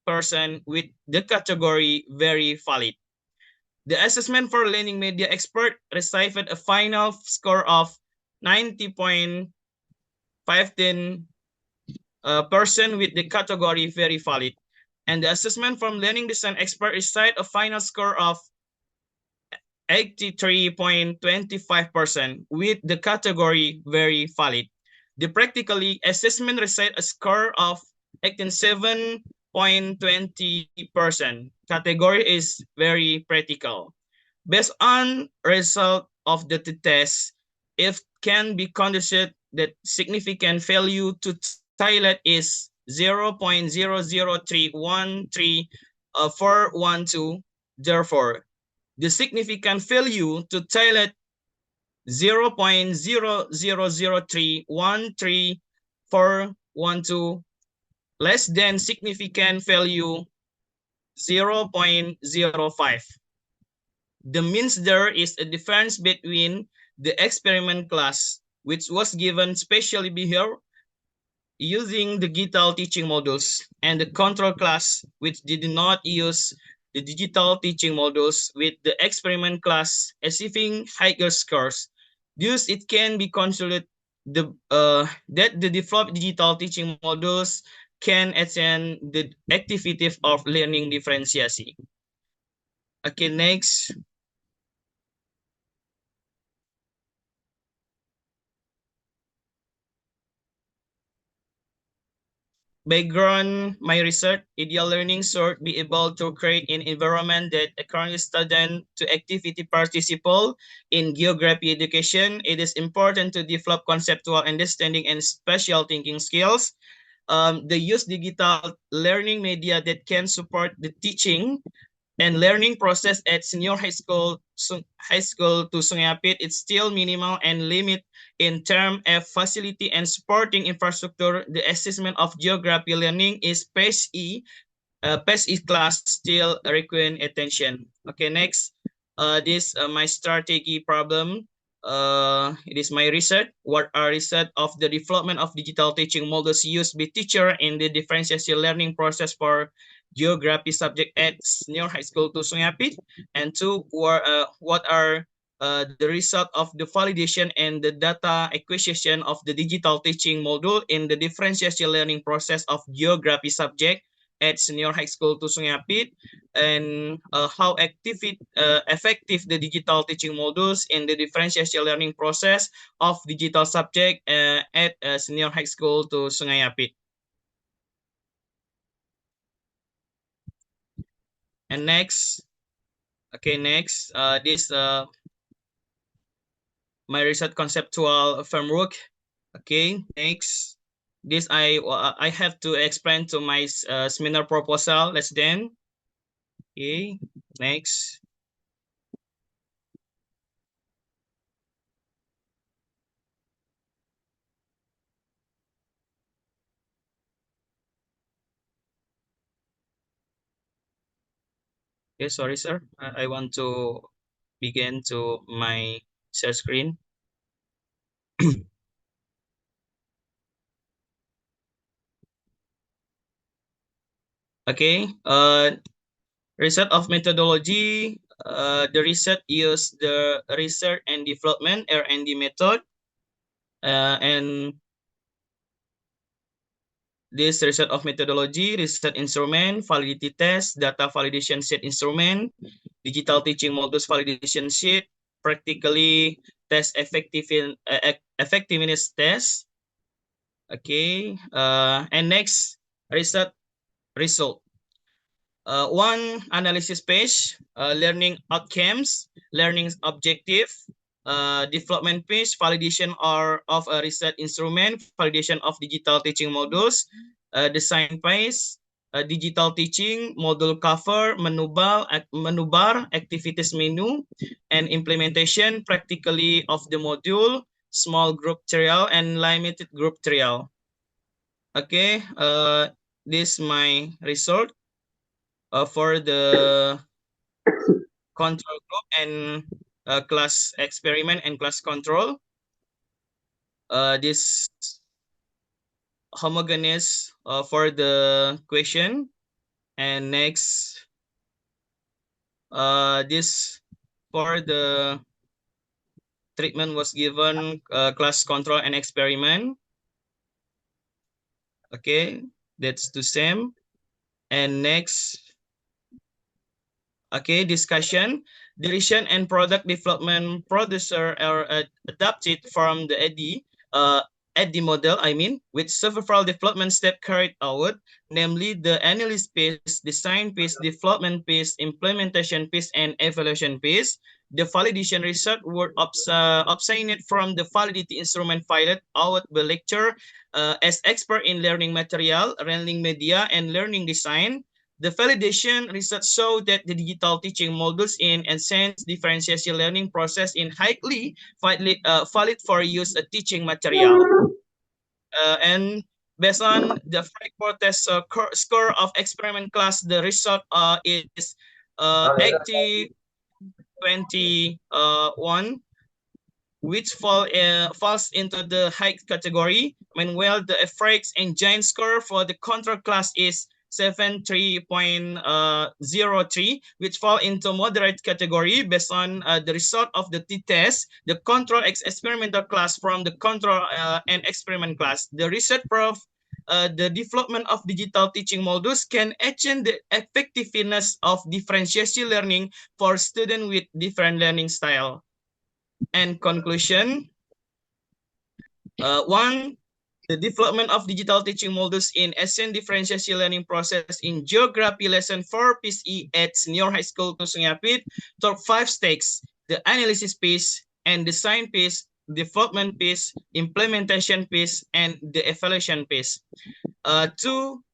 person with the category very valid. The assessment for learning media expert received a final score of 90.15% with the category very valid. And the assessment from learning design expert received a final score of 83.25% with the category very valid. The practically assessment received a score of 87.20%. Category is very practical. Based on result of the test, it can be considered that significant value to Thailand is 0.00313412. Therefore, the significant value to Thailand 0.0003134112 less than significant value 0.05. The means there is a difference between the experiment class, which was given specially behavior using digital teaching modules, and the control class, which did not use the digital teaching modules with the experiment class achieving higher scores. Thus, it can be considered that the developed digital teaching modules can attain the activity of learning differentiation. Okay, next. Background my research, ideal learning should be able to create an environment that encourages students to actively participate in geography education. It is important to develop conceptual understanding and spatial thinking skills. They use digital learning media that can support the teaching and learning process at senior high school to Sungai Apit. It's still minimal and limit in terms of facility and supporting infrastructure. The assessment of geography learning is PES-E. PES-E class still requiring attention. Okay, next. This my strategy problem. It is my research. What are research of the development of digital teaching models used by teacher in the differentiation learning process for geography subject at senior high school to Sungai Apit? And two, what are the result of the validation and the data acquisition of the digital teaching module in the differentiation learning process of geography subject at senior high school to Sungai Apit, and how effective the digital teaching modules in the differentiation learning process of digital subject at senior high school to Sungai Apit. And next, okay, next, this my research conceptual framework. Okay, next, this I have to explain to my seminar proposal. Let's then. Okay, next. Okay, sorry, sir. I want to begin to my share screen. Okay, research of methodology. The research use the research and development R&D method, and this research of methodology, research instrument, validity test, data validation set instrument, digital teaching modules validation sheet, practically test effectiveness test. Okay, and next research result. One analysis page, learning outcomes, learning objective, development page, validation of a research instrument, validation of digital teaching modules, design page, digital teaching, module cover, menu bar, activities menu, and implementation practically of the module, small group trial, and limited group trial. Okay, this is my result for the control group and class experiment and class control. This homogeneous for the question. And next, this for the treatment was given class control and experiment. Okay, that's the same. And next, okay, discussion. Direction and product development producer are adapted from the EDDI model, with several development steps carried out, namely the analysis phase, design phase, development phase, implementation phase, and evaluation phase. The validation result were obtained from the validity instrument filed out the lecture as expert in learning material, learning media, and learning design. The validation research showed that the digital teaching modules in enhanced differentiation learning process in highly valid for use a teaching material. And based on the Frankfurt test score of experiment class, the result is 80-21, which falls into the high category. Meanwhile, the FRX engine score for the control class is 73.03, which fall into moderate category based on the result of the t-test, the control experimental class from the control and experiment class. The research proof the development of digital teaching modules can enhance the effectiveness of differentiation learning for students with different learning style. And conclusion, one, the development of digital teaching modules in SN differentiation learning process in geography lesson 4 PCE at senior high school to Sungapit, top 5 stakes, the analysis piece and design piece, development piece, implementation piece, and the evaluation piece. Two,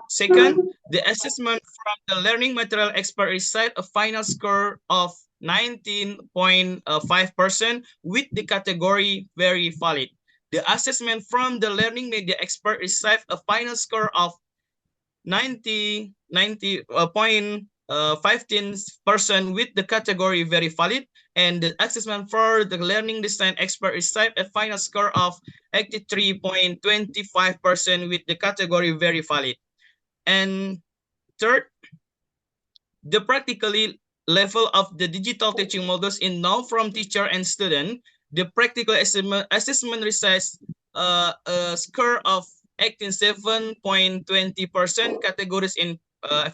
second, the assessment from the learning material expert recite a final score of 19.5% with the category very valid. The assessment from the learning media expert received a final score of 90.15% with the category very valid, and the assessment for the learning design expert received a final score of 83.25% with the category very valid. And third, the practically level of the digital teaching modules in now from teacher and student, the practical assessment resides a score of 87.20% categories in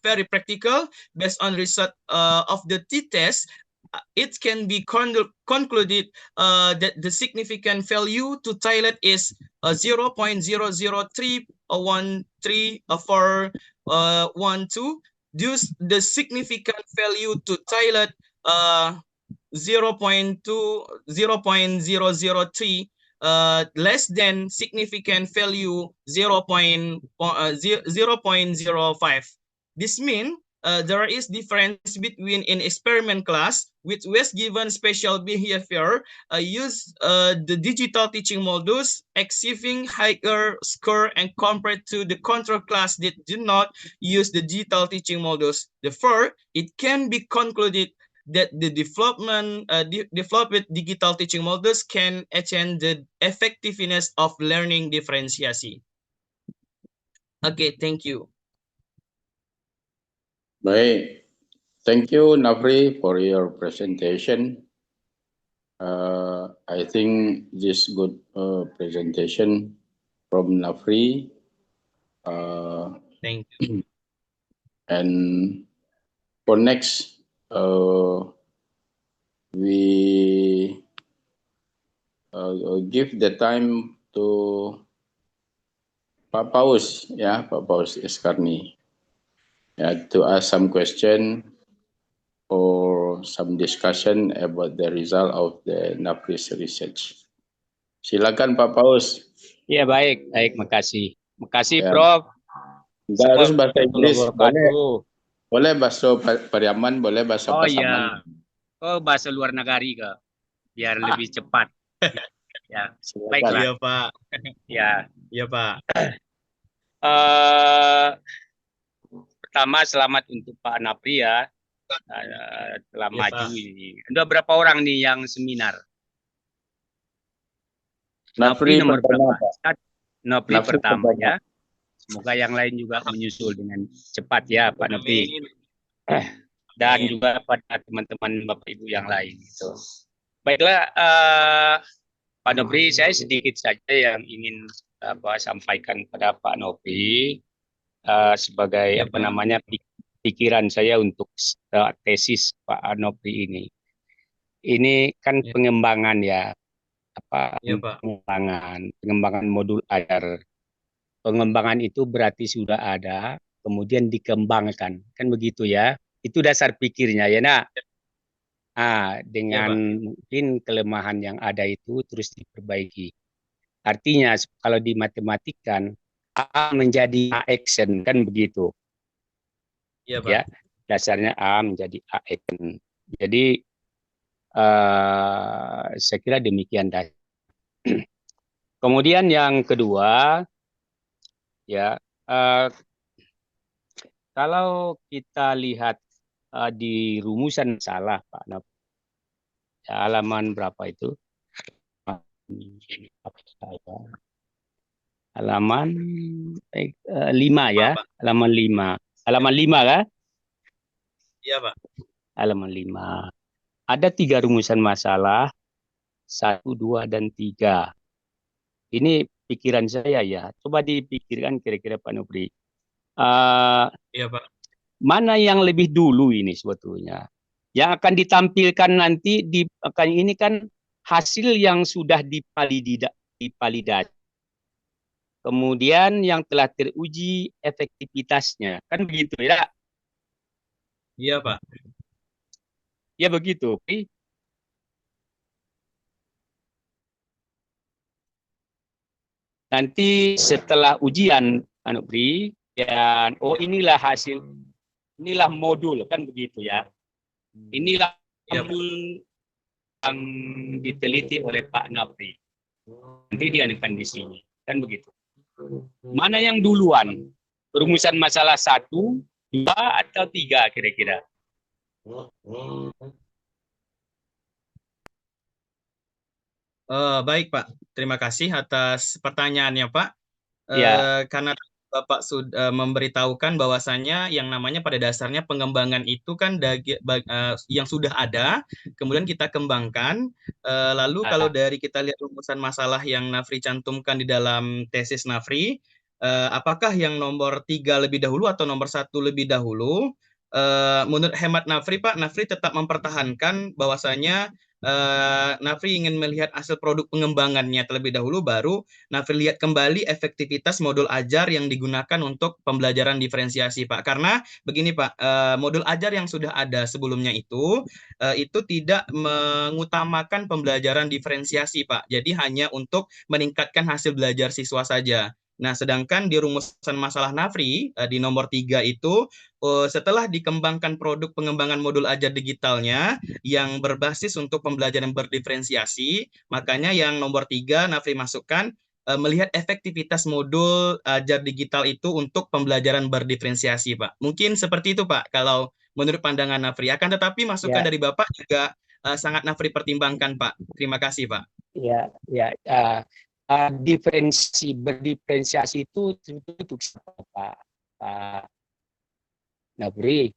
very practical based on result of the t-test. It can be concluded that the significant value to Thailand is 0.00313 Thus, the significant value to Thailand 0.003 less than significant value 0.05. This means there is difference between in experiment class, which was given special behavior, use the digital teaching modules, achieving higher score and compared to the control class that did not use the digital teaching modules. Therefore, it can be concluded that the developed digital teaching modules can enhance the effectiveness of learning differentiation. Okay, thank you. Baik, thank you Nafri for your presentation. I think this good presentation from Nafri. Thank you. And for next, we give the time to Pak Paus, Pak Paus Eskarni, to ask some question or some discussion about the result of the Nafri's research. Silakan Pak Paus. Ya baik, makasih. Makasih Ya. Prof. Nggak harus bahasa Inggris, Wabarakatuh. boleh bahasa Pariaman, boleh bahasa Oh Pasaman. iya, bahasa luar negari ke, biar lebih cepat. Ya, Silakan. baiklah. Iya Pak. Ya. Iya Pak. Pertama selamat untuk Pak Nafri ya, telah Ya, maju Pak. ini. Ada berapa orang nih yang seminar? Nafri nomor pertama, berapa? Pak. Nafri pertama ya. Semoga yang lain juga menyusul dengan cepat ya Pak Nopri. Amin. Dan Amin. juga pada teman-teman Bapak Ibu yang lain. Gitu. Baiklah, Pak Nopri, saya sedikit saja yang ingin sampaikan pada Pak Nopri sebagai Ya, Pak. pikiran saya untuk tesis Pak Nopri ini. Ini kan Ya. pengembangan ya, Ya, Pak. pengembangan modul ajar. Pengembangan itu berarti sudah ada, kemudian dikembangkan, kan begitu ya? Itu dasar pikirnya ya, nak. Ya, Dengan Pak. mungkin kelemahan yang ada itu terus diperbaiki. Artinya kalau di matematik kan A menjadi A action, kan begitu. Ya, Pak. Ya, dasarnya A menjadi A action. Jadi saya kira demikian. Kemudian yang kedua, ya, kalau kita lihat di rumusan salah, Pak Nop, ya, halaman berapa itu? Halaman 5 ya, Pak. halaman 5. Halaman 5 kan? Iya, Pak. Halaman 5. Ada 3 rumusan masalah, 1, 2, dan 3. Ini pikiran saya ya. Coba dipikirkan kira-kira Pak Nopri. Iya, Pak. Mana yang lebih dulu ini sebetulnya? Yang akan ditampilkan nanti ini kan hasil yang sudah dipalidasi. Kemudian yang telah teruji efektivitasnya. Kan begitu ya? Iya, Pak. Ya begitu. Nanti setelah ujian, Anupri, dan inilah hasil, inilah modul, kan begitu ya. Inilah modul yang diteliti oleh Pak Nopri. Nanti dia akan di sini, kan begitu. Mana yang duluan? Perumusan masalah 1, 2, atau 3 kira-kira? Baik, Pak. Terima kasih atas pertanyaannya, Pak. Ya. Karena Bapak sudah memberitahukan bahwasannya yang namanya pada dasarnya pengembangan itu kan yang sudah ada, kemudian kita kembangkan. Lalu kalau dari kita lihat rumusan masalah yang Nafri cantumkan di dalam tesis Nafri, apakah yang nomor 3 lebih dahulu atau nomor 1 lebih dahulu? Menurut hemat Nafri, Pak, Nafri tetap mempertahankan bahwasanya Nafri ingin melihat hasil produk pengembangannya terlebih dahulu, baru Nafri lihat kembali efektivitas modul ajar yang digunakan untuk pembelajaran diferensiasi, Pak. Karena begini, Pak, modul ajar yang sudah ada sebelumnya itu tidak mengutamakan pembelajaran diferensiasi, Pak. Jadi hanya untuk meningkatkan hasil belajar siswa saja. Nah, sedangkan di rumusan masalah Nafri di nomor 3 itu setelah dikembangkan produk pengembangan modul ajar digitalnya yang berbasis untuk pembelajaran berdiferensiasi, makanya yang nomor 3 Nafri masukkan melihat efektivitas modul ajar digital itu untuk pembelajaran berdiferensiasi, Pak. Mungkin seperti itu, Pak, kalau menurut pandangan Nafri. Akan tetapi masukan dari Bapak juga sangat Nafri pertimbangkan, Pak. Terima kasih, Pak. Ya. Berdiferensiasi itu untuk siapa, Pak Nafri?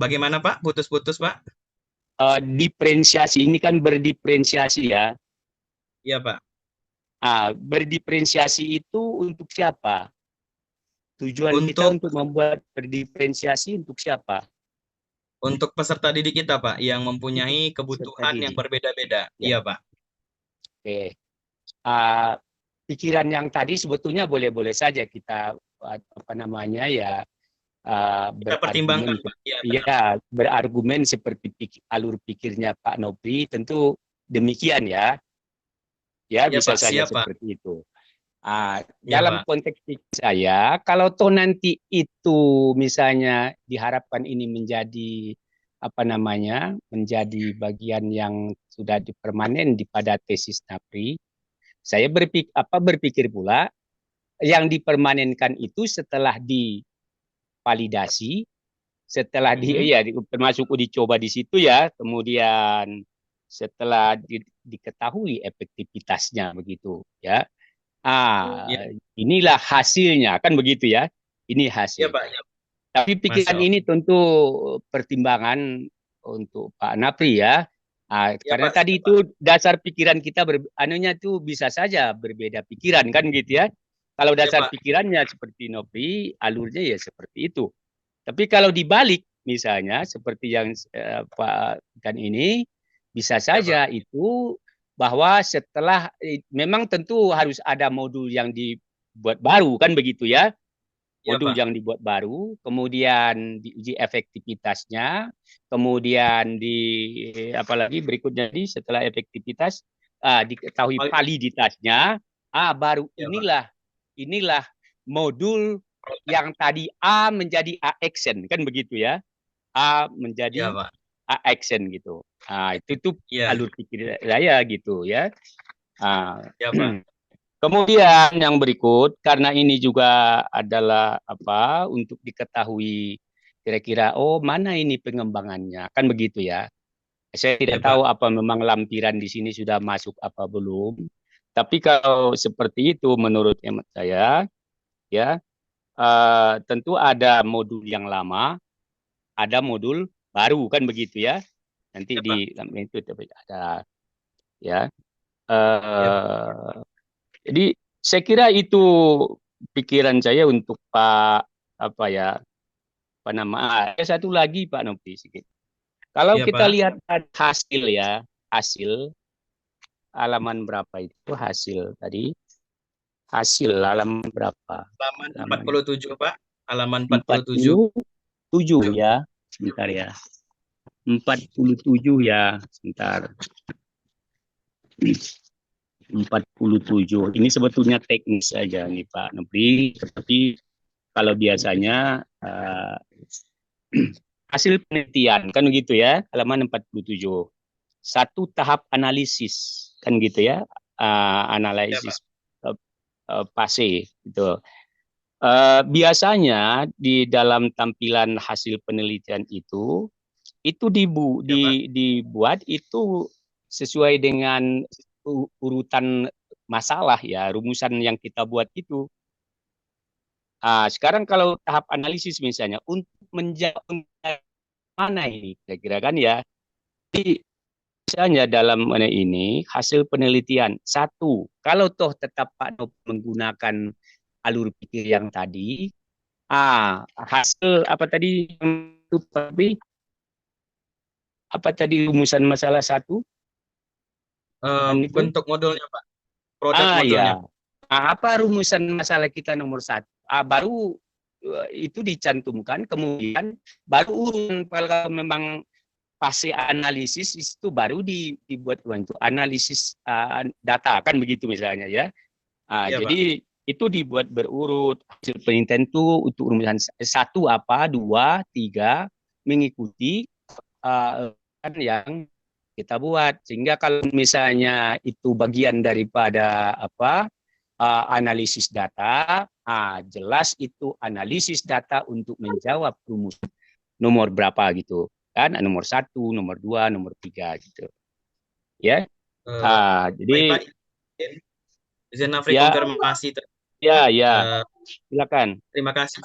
Bagaimana, Pak? Putus-putus, Pak? Diferensiasi ini kan berdiferensiasi ya. Iya, Pak. Berdiferensiasi itu untuk siapa? Tujuan kita untuk membuat berdiferensiasi untuk siapa? Untuk peserta didik kita, Pak, yang mempunyai kebutuhan yang berbeda-beda. Ya. Iya, Pak. Oke. Pikiran yang tadi sebetulnya boleh-boleh saja kita pertimbangkan, Pak. Ya, berargumen seperti alur pikirnya Pak Nopri, tentu demikian ya. Ya, bisa Pak, saja seperti itu. Dalam konteks saya, kalau toh nanti itu misalnya diharapkan ini menjadi menjadi bagian yang sudah dipermanen pada tesis Nafri, saya berpikir pula yang dipermanenkan itu setelah divalidasi, setelah termasuk dicoba di situ ya, kemudian setelah diketahui efektivitasnya begitu ya. Ya, Inilah hasilnya, kan begitu ya. Ini ya hasil. Pak. Ya, Tapi pikiran masuk. ini tentu pertimbangan untuk Pak Napri ya. Ya Karena Pak, tadi siap Pak. itu dasar pikiran kita anunya tuh bisa saja berbeda pikiran kan gitu ya. Kalau Ya dasar Pak. pikirannya seperti Nopri, alurnya ya seperti itu. Tapi kalau dibalik misalnya seperti yang Pak kan ini bisa Ya Pak. saja itu bahwa setelah memang tentu harus ada modul yang dibuat baru kan begitu ya, Ya modul Pak. yang dibuat baru, kemudian diuji efektivitasnya, kemudian apalagi berikutnya setelah efektivitas diketahui Oh, validitasnya, baru ya Pak. inilah modul yang tadi A menjadi A action kan begitu ya, A Ya menjadi Pak. A action gitu. Itu tuh Ya, alur pikir saya gitu ya. Ah, ya Pak. Kemudian yang berikut, karena ini juga adalah apa untuk diketahui kira-kira mana ini pengembangannya, kan begitu ya. Saya Ya tidak Pak. tahu apa memang lampiran di sini sudah masuk apa belum. Tapi kalau seperti itu menurut hemat saya, ya tentu ada modul yang lama, ada modul baru kan begitu ya. Nanti Ya Pak. di itu ada ya. Ya Pak. Eh, Jadi saya kira itu pikiran saya untuk Pak apa ya apa nama satu lagi Pak Nopi sedikit. Kalau Ya kita Pak. lihat hasil ya hasil halaman berapa itu hasil tadi hasil halaman berapa Halaman halaman 47 Pak. Halaman 47. 47 ya sebentar ya 47 ya sebentar 47 ini sebetulnya teknis saja nih Pak Nopi tetapi kalau biasanya hasil penelitian kan begitu ya halaman 47 satu tahap analisis kan gitu ya Ya Pak. analisis fase gitu. Biasanya di dalam tampilan hasil penelitian itu Ya Pak. dibuat itu sesuai dengan urutan masalah ya rumusan yang kita buat itu. Sekarang kalau tahap analisis misalnya untuk menjawab mana ini kira-kira kan ya. Jadi misalnya dalam ini hasil penelitian satu, kalau toh tetap Pak Nop menggunakan alur pikir yang tadi, hasil apa tadi tapi apa tadi rumusan masalah satu itu? Bentuk modulnya Pak. Produk modulnya. Ya, apa rumusan masalah kita nomor satu? Baru itu dicantumkan, kemudian baru urun kalau memang fase analisis itu baru dibuat untuk analisis data kan begitu misalnya ya. Ya Pak. Jadi itu dibuat berurut hasil penelitian itu untuk rumusan satu apa dua tiga mengikuti kan yang kita buat sehingga kalau misalnya itu bagian daripada apa analisis data jelas itu analisis data untuk menjawab rumus nomor berapa gitu kan nomor satu nomor dua nomor tiga gitu ya Eh, Baik Pak. jadi Izin Nafri ya konfirmasi. ya Eh, silakan Terima kasih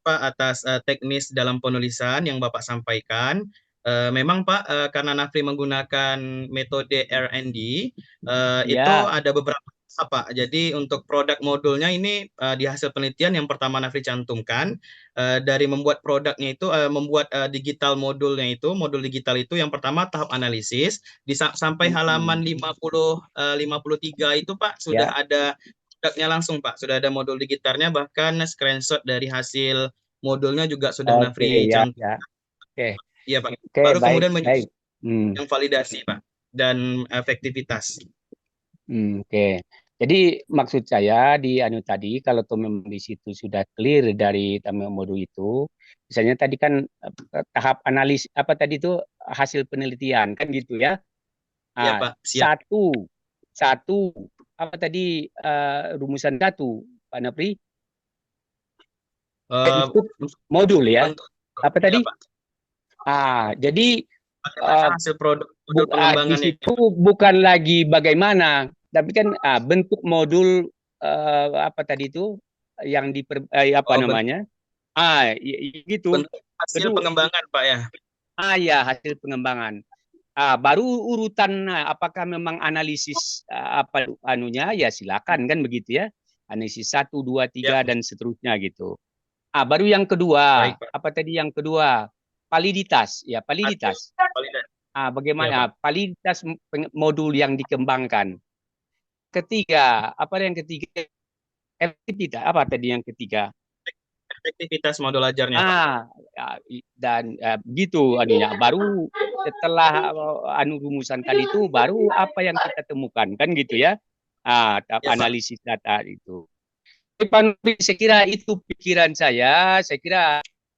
Pak atas teknis dalam penulisan yang Bapak sampaikan. Memang Pak, karena Nafri menggunakan metode R&D, itu ya ada beberapa Pak. Jadi untuk produk modulnya ini di hasil penelitian yang pertama Nafri cantumkan dari membuat produknya itu membuat digital modulnya itu modul digital itu yang pertama tahap analisis sampai halaman 53 itu Pak sudah ya ada produknya langsung Pak. Sudah ada modul digitalnya bahkan screenshot dari hasil modulnya juga sudah oke Nafri ya cantum. ya oke Iya Pak. oke Baru baik kemudian baik yang validasi Pak dan efektivitas. Oke. Jadi maksud saya di anu tadi kalau tuh memang di situ sudah clear dari tamu modul itu, misalnya tadi kan tahap analis apa tadi itu hasil penelitian kan gitu ya. Iya Pak, siap. Satu satu apa tadi rumusan satu Pak Napri Eh, itu modul ya. bentuk Apa ya tadi? Pak. Jadi Bagaimana hasil produk modul di pengembangannya itu situ Pak? bukan lagi bagaimana, tapi kan bentuk modul apa tadi itu yang apa Oh, namanya? Gitu. bentuk hasil Kedua, pengembangan, Pak ya. ya hasil pengembangan. Baru urutan apakah memang analisis apa anunya ya silakan kan begitu ya. Analisis 1, 2, Ya, 3 dan seterusnya gitu. Baru yang kedua, baik, Pak. apa tadi yang kedua? Validitas, ya Hasil validitas. validasi. Ya, Pak. Bagaimana validitas modul yang dikembangkan. Ketiga, apa yang ketiga? Efektivitas, apa tadi yang ketiga? Efektivitas modul ajarnya, Pak. Dan begitu anunya. Baru setelah rumusan tadi itu baru apa yang kita temukan kan gitu ya. Ya, Pak. Analisis data itu. Saya kira itu pikiran saya. Saya kira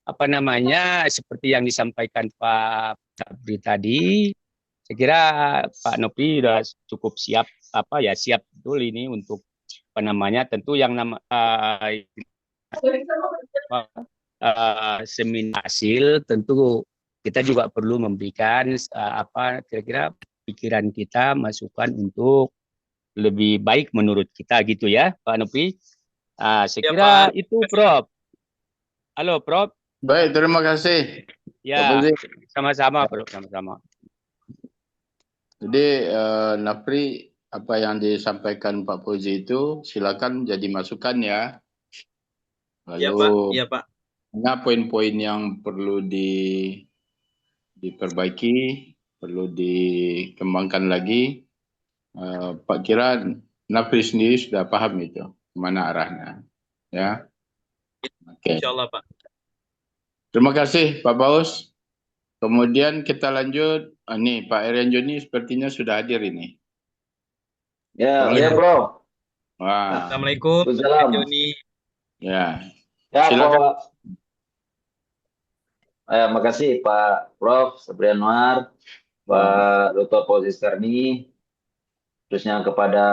apa namanya seperti yang disampaikan Pak Sabri tadi. Saya kira Pak Nopi sudah cukup siap siap betul ini untuk apa namanya tentu yang seminar hasil tentu kita juga perlu memberikan apa kira-kira pikiran kita masukan untuk lebih baik menurut kita gitu ya Pak Nopi. Saya Ya, kira Pak. itu Prof. Halo Prof. Baik, terima kasih. Ya, Pak Fauzi. sama-sama Prof, sama-sama. Jadi Nafri, apa yang disampaikan Pak Fauzi itu silakan jadi masukan ya. Ya, Pak. Lalu Ya, Pak. mana poin-poin yang perlu diperbaiki, perlu dikembangkan lagi. Pak kira Nafri sendiri sudah paham itu kemana arahnya, ya. Oke. Insya Allah, Pak. Terima kasih Pak Paus. Kemudian kita lanjut. Nih Pak Erian Joni sepertinya sudah hadir ini. Ya, Assalamualaikum. ya bro. Wah, Assalamualaikum, Pak Waalaikumsalam. Joni. ya. Ya, Silakan. makasih Pak Prof. Sabri Anwar, Pak Dr. Fauzi Karni, terusnya kepada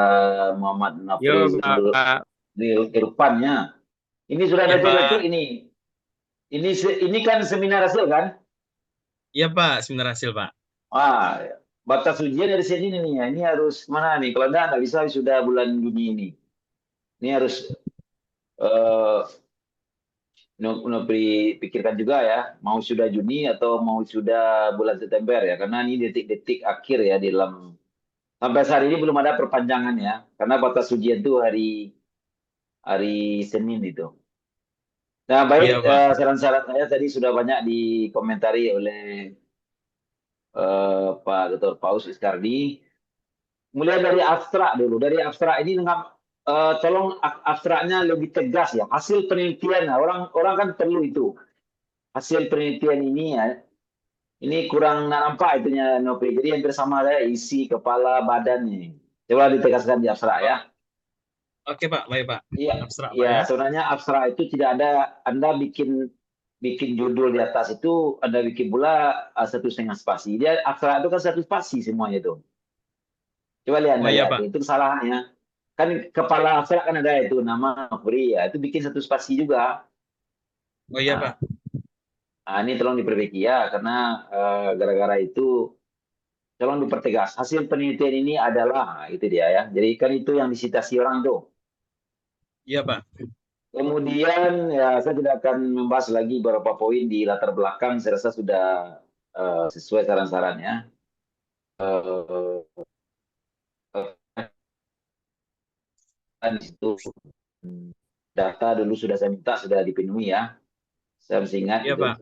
Muhammad Yo, Nafri Pak. Irfannya. Ini sudah Ya, ada Pak. cek ini. Ini kan seminar hasil kan? Iya, Pak. Seminar hasil, Pak. Batas ujian dari sini nih. Ini harus mana nih? Kalau nggak bisa sudah bulan Juni ini. Ini harus pikirkan juga ya, mau sudah Juni atau mau sudah bulan September ya, karena ini detik-detik akhir ya di dalam sampai saat ini belum ada perpanjangan ya, karena batas ujian itu hari Senin itu. Nah baik, Iya, Pak. saran-saran saya tadi sudah banyak dikomentari oleh Pak Dr. Paus Iskardi. Mulai dari abstrak dulu, dari abstrak ini dengan tolong abstraknya lebih tegas ya, hasil penelitian orang kan perlu itu. Hasil penelitian ini ya, ini kurang nampak itunya Nopi. Jadi hampir sama ada isi kepala badannya. Coba ditegaskan di abstrak ya. Oke, Pak. Baik, Pak. Iya, Abstrak, Pak ya ya. sebenarnya abstrak itu tidak ada. Anda bikin judul di atas itu, Anda bikin pula 1,5 spasi. Dia abstrak itu kan 1 spasi semuanya itu. Coba lihat, Oh, iya, lihat Pak. itu kesalahannya. Kan kepala abstrak kan ada itu nama Nopi ya. Itu bikin 1 spasi juga. Oh, iya, Nah, Pak. ini tolong diperbaiki ya, karena gara-gara itu tolong dipertegas. Hasil penelitian ini adalah itu dia ya. Jadi kan itu yang disitasi orang itu. Iya, Pak. Kemudian ya saya tidak akan membahas lagi beberapa poin di latar belakang. Saya rasa sudah sesuai saran-sarannya. Di situ data dulu sudah saya minta sudah dipenuhi ya. Saya masih ingat Iya, itu Pak.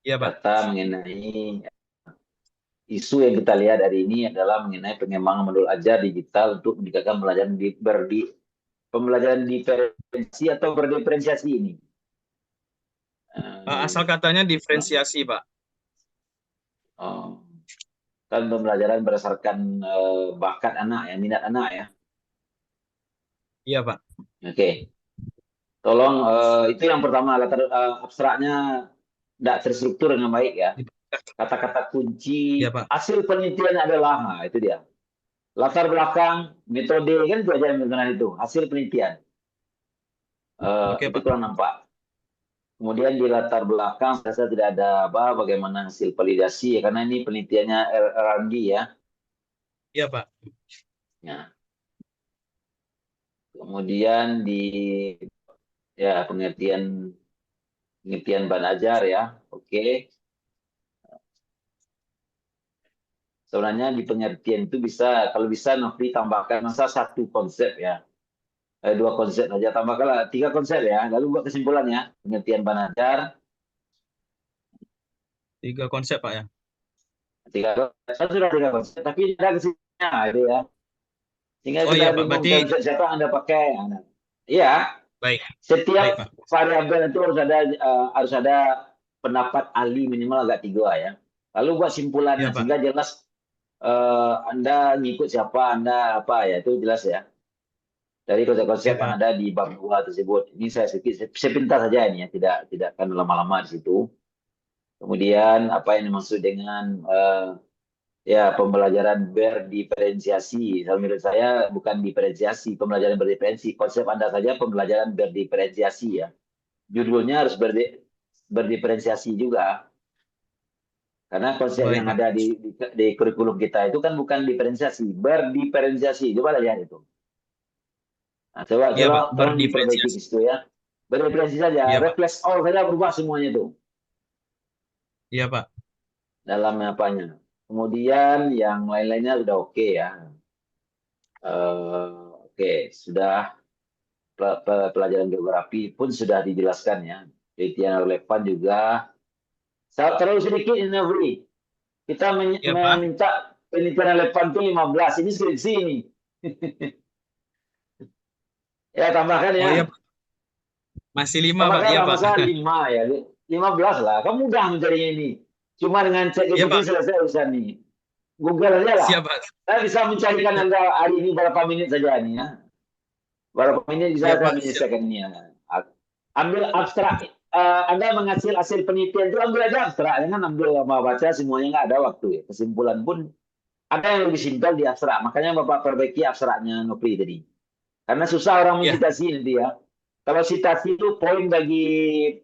Iya, Pak. data mengenai isu yang kita lihat hari ini adalah mengenai pengembangan modul ajar digital untuk meningkatkan pembelajaran diferensiasi atau berdiferensiasi ini. Asal katanya diferensiasi, Pak. Kan pembelajaran berdasarkan bakat anak ya, minat anak ya. Iya, Pak. Oke. Tolong itu yang pertama, latar abstraknya tidak terstruktur dengan baik ya. Kata-kata kunci, Iya, Pak. hasil penelitian adalah, itu dia. Latar belakang, metode kan itu aja yang mengenai itu, hasil penelitian. Oke, Itu Pak. kurang nampak. Kemudian di latar belakang saya tidak ada bagaimana hasil validasi ya, karena ini penelitiannya R&D ya. Iya, Pak. Ya. Kemudian di ya pengertian bahan ajar ya. Oke. Sebenarnya di pengertian itu bisa, kalau bisa Nofri tambahkan masa satu konsep ya. Dua konsep saja, tambahkanlah 3 konsep ya. Lalu buat kesimpulannya, pengertian bahan ajar, 3 konsep Pak ya. 3 konsep. Saya sudah 3 konsep, tapi ada kesimpulannya itu ya. Sehingga Oh kita iya Pak, bingung berarti konsep siapa yang Anda pakai. Iya, baik, setiap baik Pak. variabel itu harus ada pendapat ahli minimal agak 3 ya. Lalu buat simpulannya Iya Pak. sehingga jelas Anda ngikut siapa, Anda apa ya, itu jelas ya. Dari konsep-konsep Iya yang Pak. ada di bab 2 tersebut. Ini saya sedikit sepintas saja ini ya, tidak akan lama-lama di situ. Kemudian apa yang dimaksud dengan ya pembelajaran berdiferensiasi. Kalau menurut saya bukan diferensiasi, pembelajaran berdiferensiasi. Konsep Anda saja pembelajaran berdiferensiasi ya. Judulnya harus berdiferensiasi juga. Karena konsep Baik yang Pak. ada di kurikulum kita itu kan bukan diferensiasi, berdiferensiasi. Coba lihat itu. Nah, coba Iya Pak, tolong diperbaiki berdiferensiasi. di situ ya. Berdiferensiasi saja, Iya Pak. reflex all saja berubah semuanya itu Iya Pak. dalam apanya. Kemudian yang lain-lainnya sudah oke ya. Oke, sudah pelajaran geografi pun sudah dijelaskan ya. Penelitian relevan juga. Terlalu sedikit ini, Nafri. Kita Iya Pak. meminta penelitian relevan itu 15. Ini skripsi ini. Ya, tambahkan Oh ya. iya Pak. Masih 5 Pak, Tambahkan iya lah Pak. masa 5 ya. 15 lah. Kamu mudah mencarinya ini. Cuma dengan cek Iya GPT Pak, selesai urusan ini. Google aja lah. siap Pak. Saya bisa mencarikan Anda hari ini berapa menit saja nih ya. Berapa menit bisa Iya saya Pak, siap. menyelesaikan ini ya. Ambil abstrak. Anda menghasil hasil penelitian itu ambil aja abstrak. Jangan ambil sama baca semuanya nggak ada waktu ya. Kesimpulan pun ada yang lebih simpel di abstrak. Makanya Bapak perbaiki abstraknya Nopri tadi. Karena susah orang Iya, mencitasi nanti ya. Kalau citasi itu poin bagi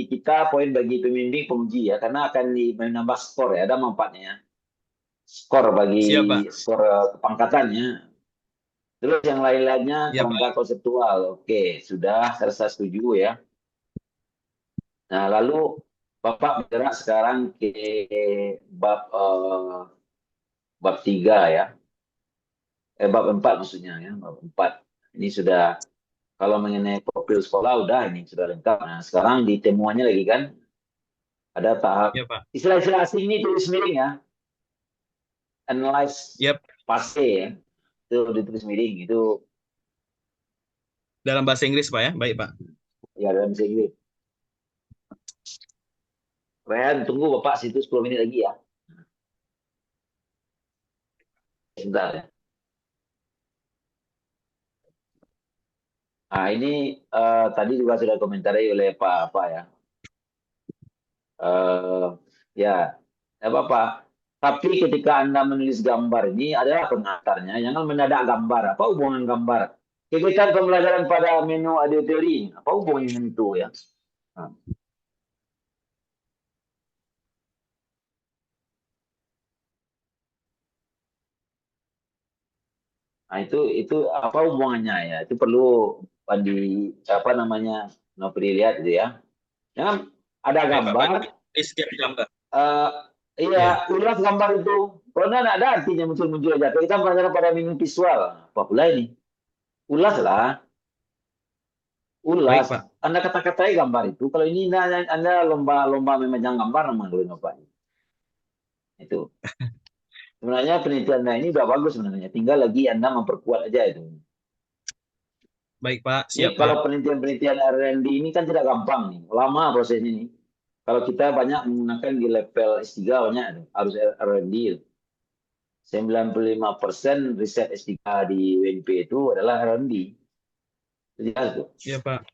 kita, poin bagi pembimbing penguji ya, karena akan menambah skor ya, ada manfaatnya ya. Skor siap Pak. bagi skor pangkatannya. Terus yang lain-lainnya Iya Pak. kerangka konseptual. Oke, sudah saya setuju ya. Nah, lalu Bapak bergerak sekarang ke bab 3 ya. Bab 4 maksudnya ya, bab 4. Ini sudah kalau mengenai profil sekolah udah ini sudah lengkap. Nah, sekarang di temuannya lagi kan ada tahap Iya Pak. istilah-istilah asing ini tulis miring ya. Analyze Yep. pasti ya. Itu ditulis miring itu Dalam bahasa Inggris Pak ya. Baik Pak. ya dalam bahasa Inggris. Rehan, tunggu Bapak situ 10 menit lagi ya. Sebentar ya. Nah, ini tadi juga sudah komentari oleh Pak apa ya. Ya, apa-apa. Tapi ketika Anda menulis gambar ini adalah pengantarnya. Jangan mendadak gambar. Apa hubungan gambar? Kegiatan pembelajaran pada menu audio teori. Apa hubungannya dengan itu ya? Nah, itu apa hubungannya ya? Itu perlu di apa namanya? Nopri lihat itu ya. Jangan ada Baik Pak. gambar. Di setiap gambar. eh Iya. Iya, ulas gambar itu. Karena ada artinya muncul-muncul aja. Kita pelajaran pada menu visual. Apa pula ini? Ulas lah. Baik Ulas. Pak. Anda kata-katai gambar itu. Kalau ini Anda lomba-lomba memajang gambar memang Pak. Itu. Sebenarnya penelitian Anda ini udah bagus sebenarnya. Tinggal lagi Anda memperkuat aja itu. Baik Pak. Ini Siap Pak. kalau penelitian R&D ini kan tidak gampang nih. Lama proses ini. Kalau kita banyak menggunakan di level S3 banyak harus R&D. 95% riset S3 di UNP itu adalah R&D. Jelas tuh. Iya Pak.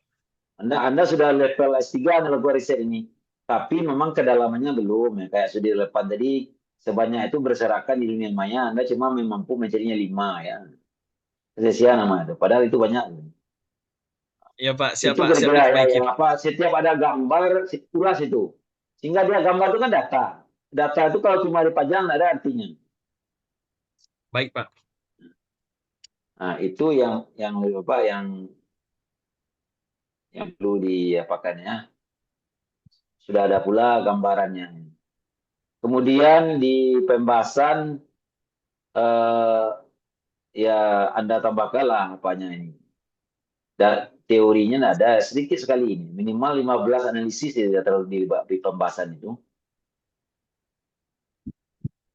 Anda sudah level S3 Anda lakukan riset ini. Tapi memang kedalamannya belum ya. Kayak sudah lepas tadi sebanyak itu berserakan di dunia maya. Anda cuma mampu mencarinya 5 ya. Sia-sia nama itu. Padahal itu banyak. Iya Pak. Siap Itu Pak. Siap kira-kira diperbaiki yang Pak. apa? Setiap ada gambar, ulas itu. Sehingga dia gambar itu kan data. Data itu kalau cuma dipajang tidak ada artinya. Baik Pak. Nah, itu yang apa yang perlu diapakan ya. Sudah ada pula gambarannya. Kemudian di pembahasan ya Anda tambahkanlah apanya ini. Dan teorinya ada sedikit sekali ini, minimal 15 analisis ya terlalu di pembahasan itu.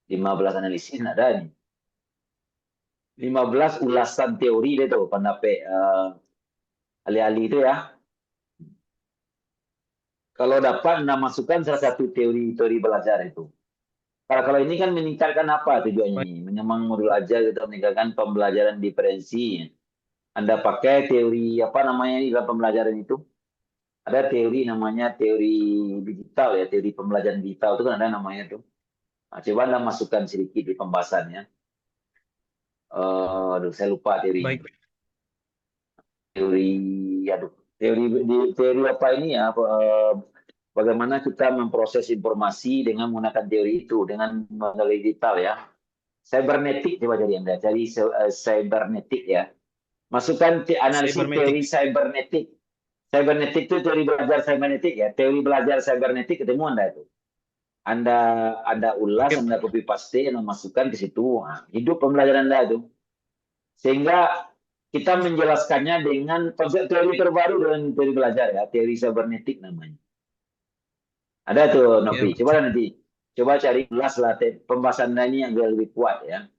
15 analisis ada ini. 15 ulasan teori dia tuh pendapat ahli-ahli itu ya. Kalau dapat Anda masukkan salah satu teori belajar itu. Kalau ini kan meningkatkan apa tujuannya ini? Memang modul ajar kita meningkatkan pembelajaran diferensi. Anda pakai teori apa namanya di dalam pembelajaran itu? Ada teori namanya teori digital ya, teori pembelajaran digital itu kan ada namanya tuh. Nah, coba Anda masukkan sedikit di pembahasannya. Aduh, saya lupa teori. Baik. Teori apa ini ya? Bagaimana kita memproses informasi dengan menggunakan teori itu, dengan melalui digital ya. Cybernetik coba cari Anda, cari cybernetik ya. Masukkan analisis teori cybernetik. Cybernetik itu teori belajar cybernetik ya. Teori belajar cybernetik ketemu Anda itu. Anda ulas, Anda copy paste, Anda masukkan ke situ. Nah, hidup pembelajaran Anda itu. Sehingga kita menjelaskannya dengan konsep teori terbaru dengan teori belajar ya. Teori cybernetik namanya. Ada tuh, Novi. Coba nanti. Coba cari ulas lah pembahasan Anda ini yang lebih kuat ya.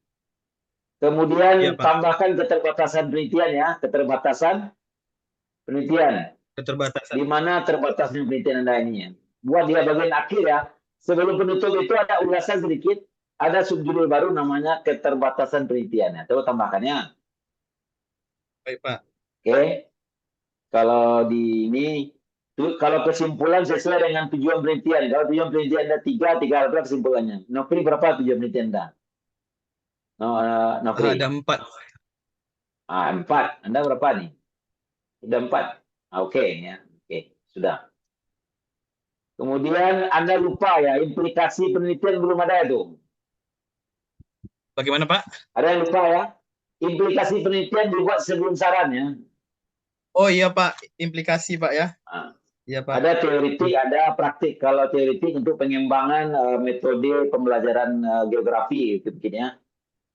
Kemudian tambahkan keterbatasan penelitian ya. Keterbatasan penelitian. Di mana terbatasnya penelitian Anda ini ya. Buat dia bagian akhir ya. Sebelum penutup itu ada ulasan sedikit. Ada subjudul baru namanya keterbatasan penelitian. Coba tambahkannya. Baik, Pak. Oke. Kalau di ini, kalau kesimpulan sesuai dengan tujuan penelitian. Kalau tujuan penelitian Anda tiga berapa kesimpulannya? Nofri berapa tujuan penelitian Anda? Nofri? Ada 4. 4. Anda berapa nih? Sudah 4. Oke ya. Oke, sudah. Kemudian Anda lupa ya, implikasi penelitian belum ada itu. Bagaimana, Pak? Ada yang lupa ya? Implikasi penelitian dibuat sebelum saran ya. Oh iya, Pak. Implikasi, Pak ya. Iya, Pak. Ada teoritik, ada praktik. Kalau teoritik untuk pengembangan metode pembelajaran geografi itu mungkin ya.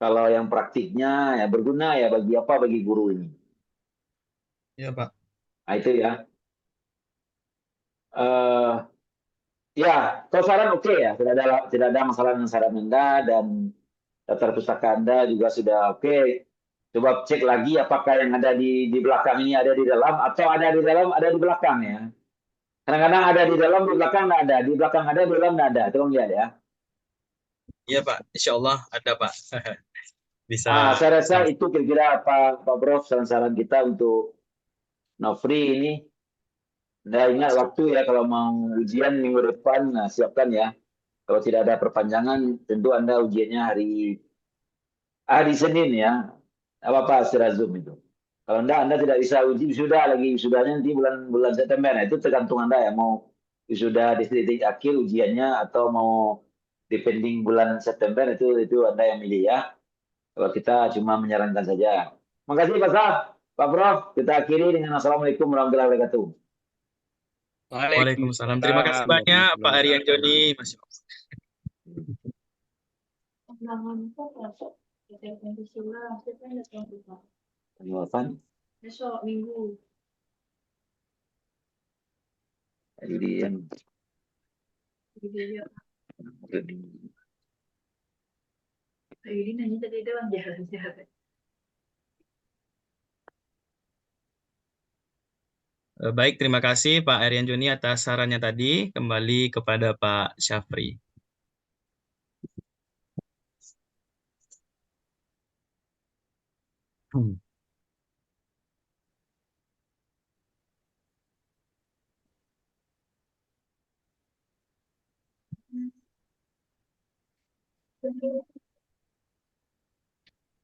Kalau yang praktiknya ya berguna ya bagi apa? Bagi guru ini. Iya, Pak. Nah, itu ya. Ya, kalau saran oke ya, tidak ada masalah dengan saran Anda dan daftar pustaka Anda juga sudah oke. Coba cek lagi apakah yang ada di belakang ini ada di dalam atau ada di dalam ada di belakang ya. Kadang-kadang ada di dalam di belakang nggak ada, di belakang ada di dalam nggak ada. Tolong lihat ya. Iya, Pak. Insya Allah ada, Pak. Bisa. Saya rasa itu kira-kira Pak Prof saran-saran kita untuk Nofri ini. Anda ingat waktu ya kalau mau ujian minggu depan, siapkan ya. Kalau tidak ada perpanjangan, tentu Anda ujiannya hari Senin ya. Apa-apa secara Zoom itu. Kalau Anda tidak bisa uji wisuda lagi, wisudanya nanti bulan September. Nah, itu tergantung Anda ya mau wisuda di titik akhir ujiannya atau mau depending bulan September itu Anda yang milih ya. Kalau kita cuma menyarankan saja. Makasih Pak Saf, Pak Prof. Kita akhiri dengan Assalamualaikum warahmatullahi wabarakatuh. Waalaikumsalam. Terima kasih banyak Pak Aryan Joni. Besok Minggu. Jadi yang Ini nanya tadi doang jalan-jalan. Baik, terima kasih Pak Aryan Joni atas sarannya tadi. Kembali kepada Pak Syafri.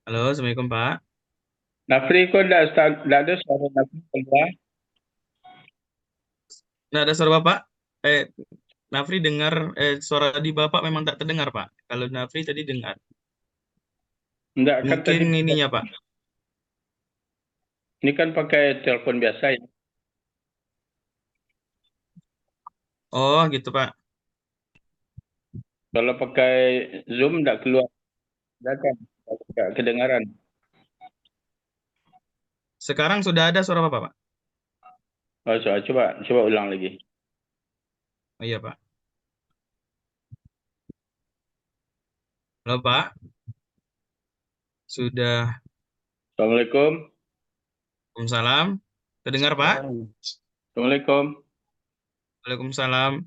Halo, Assalamualaikum Pak. Nafri, kok tidak ada suara Nafri keluar? Nggak ada suara Bapak? Nafri dengar, suara di Bapak memang tak terdengar Pak. Kalau Nafri tadi dengar. Enggak, kan Mungkin tadi ininya Pak. Ini kan pakai telepon biasa ya. Oh, gitu, Pak. Kalau pakai Zoom enggak keluar data, enggak kedengaran. Sekarang sudah ada suara Bapak, Pak? Oh, coba ulang lagi. Oh iya, Pak. Halo, Pak. Sudah. Assalamualaikum. Waalaikumsalam. Terdengar, Pak? Assalamualaikum. Waalaikumsalam.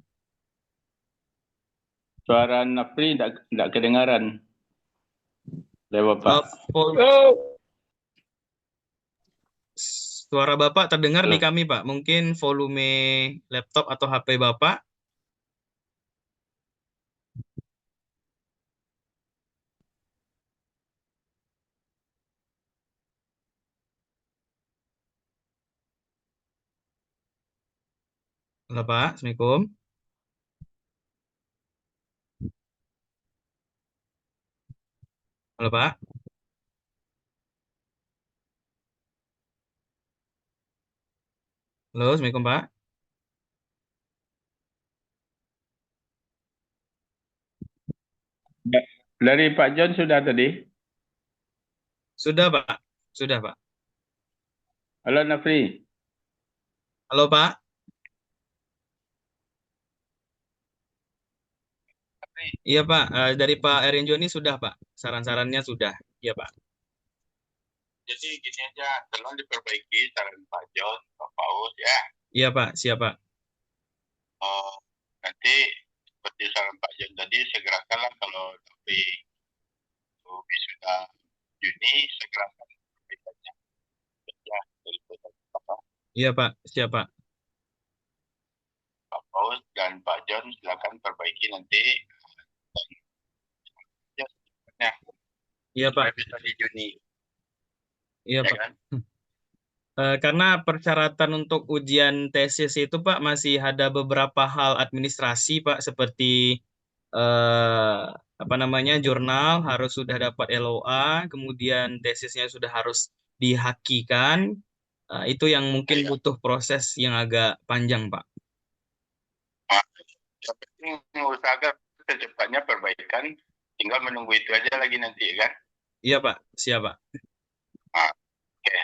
Suara Nafri enggak kedengaran. Lewat Pak. Suara Bapak terdengar di Halo. kami, Pak. Mungkin volume laptop atau HP Bapak. Halo, Pak. Assalamualaikum. Halo, Pak. Halo, Assalamualaikum, Pak. Dari Pak John sudah tadi. Sudah, Pak. Sudah, Pak. Halo Nafri. Halo, Pak. Iya, Pak. Dari Pak Erin Joni sudah, Pak. Saran-sarannya sudah. Iya, Pak. Jadi gini aja, tolong diperbaiki saran Pak John, Pak Paus ya. Iya, Pak. Siap, Pak. Nanti seperti saran Pak John tadi, segerakanlah kalau sampai wisuda Juni, segerakan perbaikannya. Ya, dari Pak Iya, Pak. Siap, Pak. Paus dan Pak John silakan perbaiki nanti. Ya, Iya, Pak. bisa di Juni. Iya, Ya Pak. kan? Karena persyaratan untuk ujian tesis itu, Pak, masih ada beberapa hal administrasi, Pak, seperti apa namanya, jurnal harus sudah dapat LOA, kemudian tesisnya sudah harus dihakikan. Itu yang mungkin butuh proses yang agak panjang, Pak. Yang penting usahakan secepatnya perbaikan, tinggal menunggu itu aja lagi nanti kan. Iya, Pak. Siap, Pak. Oke.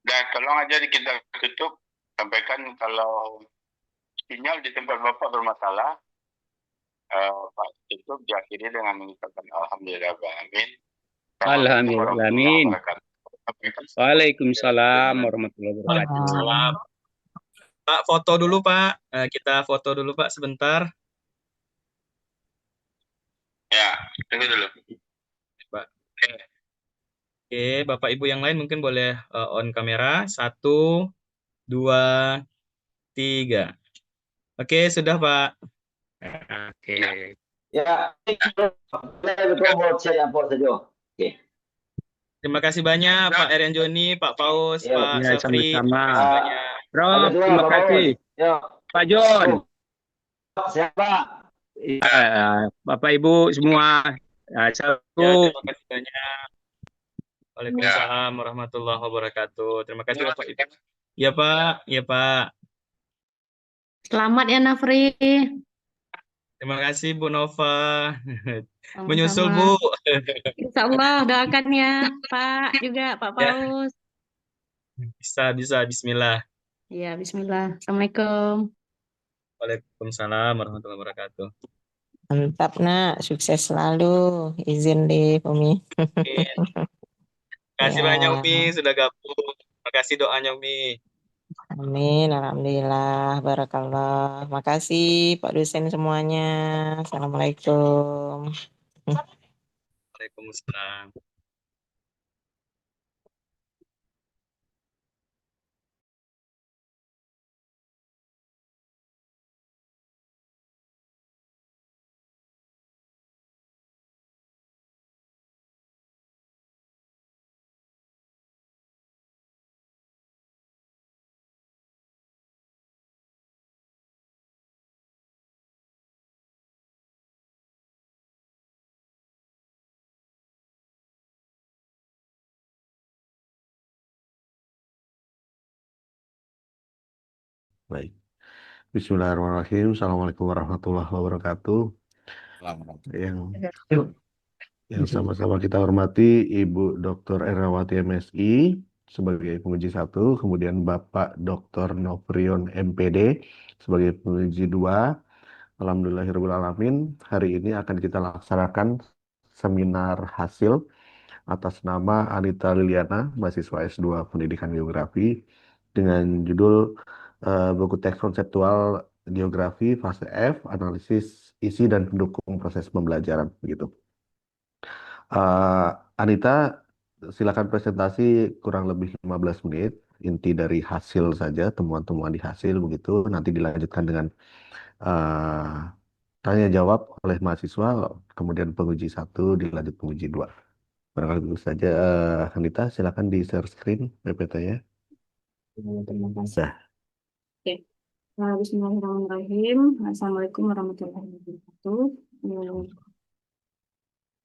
Dan tolong aja kita tutup, sampaikan kalau sinyal di tempat Bapak bermasalah, Pak tutup diakhiri dengan mengucapkan Alhamdulillah, amin. Alhamdulillah, amin. Waalaikumsalam warahmatullahi wabarakatuh. Salam. Pak, foto dulu, Pak. Kita foto dulu, Pak, sebentar. Ya, tunggu dulu. Pak. Oke, Bapak Ibu yang lain mungkin boleh on kamera. 1, 2, 3. Oke, sudah, Pak. Oke. Ya, betul mau saya apa saja. Oke. Terima kasih banyak Pak Erian Joni, Pak Paus, Ya. Pak Ya, Syafri. sama-sama. Terima kasih banyak. Prof, Ada dua, terima Pak kasih. Paus. Ya. Pak John. Siapa? Bapak Ibu semua. Ya, Assalamualaikum. terima kasih banyak. Waalaikumsalam warahmatullahi wabarakatuh. Terima kasih Bapak Ibu. Ya, Pak. Ya, Pak. Selamat ya Nafri. Terima kasih Bu Nova. Sama-sama. Menyusul Bu. Insya Allah doakan ya Pak juga Pak Ya. Paus. Bisa. Bismillah. Ya Bismillah. Assalamualaikum. Waalaikumsalam warahmatullahi wabarakatuh. Mantap nak, sukses selalu. Izin deh Umi. Terima kasih Ya. banyak Umi sudah gabung. Terima kasih doanya Umi. Amin, alhamdulillah, barakallah. Makasih Pak dosen semuanya. Assalamualaikum. Waalaikumsalam. Baik. Bismillahirrahmanirrahim. Assalamualaikum warahmatullahi wabarakatuh. Yang sama-sama kita hormati Ibu Dr. Errawati MSI sebagai penguji 1, kemudian Bapak Dr. Novrion MPD sebagai penguji 2. Alhamdulillahirrahmanirrahim. Hari ini akan kita laksanakan seminar hasil atas nama Anita Liliana, mahasiswa S2 Pendidikan Geografi, dengan judul buku teks konseptual geografi fase F, analisis isi dan pendukung proses pembelajaran, begitu. Anita, silakan presentasi kurang lebih 15 menit, inti dari hasil saja, temuan-temuan di hasil, begitu. Nanti dilanjutkan dengan tanya jawab oleh mahasiswa, kemudian penguji 1, dilanjut penguji 2. Barangkali itu saja, Anita, silakan di share screen PPT-nya. Terima kasih. Oke. Bismillahirrahmanirrahim. Assalamualaikum warahmatullahi wabarakatuh.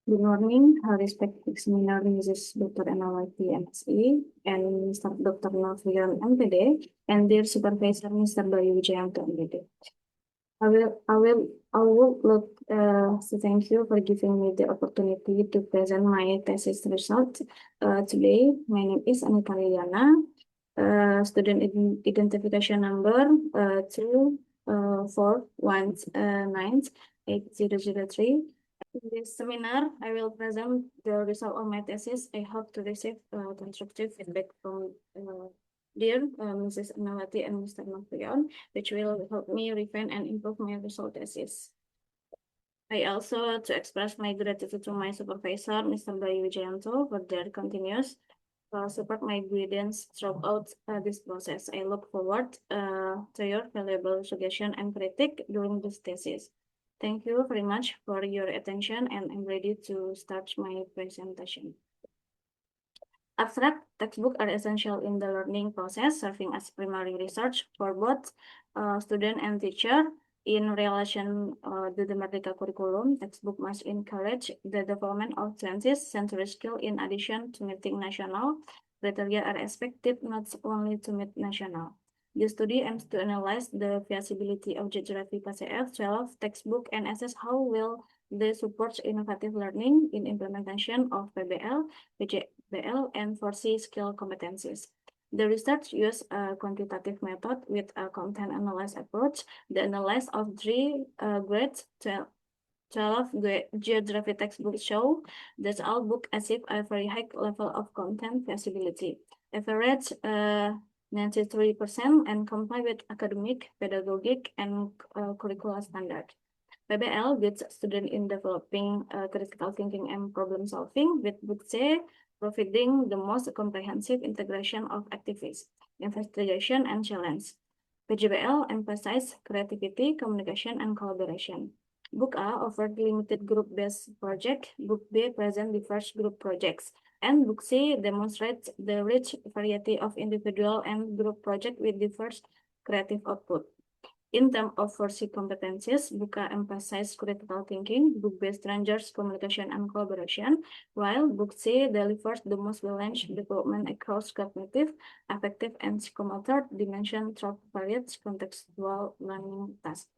Good morning, respected seminar. This is Dr. Errawati MSI and Mr. Dr. Novrion MPD and their supervisor Mr. Bayu Wijayanto MPD. I would like to thank you for giving me the opportunity to present my thesis result today. My name is Anita Liliana, student identification number 2419803. In this seminar, I will present the result of my thesis. I hope to receive constructive feedback from dear Mrs. Errawati and Mr. Novrion, which will help me refine and improve my result thesis. I also to express my gratitude to my supervisor, Mr. Bayu Wijayanto, for their continuous support my guidance throughout this process. I look forward to your valuable suggestion and critique during this thesis. Thank you very much for your attention, and I'm ready to start my presentation. Abstract textbooks are essential in the learning process, serving as primary research for both student and teacher. In relation to the Merdeka curriculum, textbook must encourage the development of 20th century skill in addition to meeting national criteria are expected not only to meet national. The study aims to analyze the feasibility of geography PCF 12 textbook and assess how well they support innovative learning in implementation of PBL, PJBL, and 4C skill competencies. The research used a quantitative method with a content analysis approach. The analysis of 3 grades 12 geography textbooks show that all books achieve a very high level of content feasibility. Average 93% and comply with academic, pedagogic, and curricular standard. PBL gets students in developing critical thinking and problem solving, with Book C providing the most comprehensive integration of activities, investigation, and challenge. PJBL emphasizes creativity, communication, and collaboration. Book A offered limited group-based project. Book B presents diverse group projects. And Book C demonstrates the rich variety of individual and group projects with diverse creative output. In terms of 4C competencies, Book A emphasizes critical thinking, Book B strengthens communication and collaboration, while Book C delivers the most balanced development across cognitive, affective, and psychomotor dimensions through various contextual learning tasks.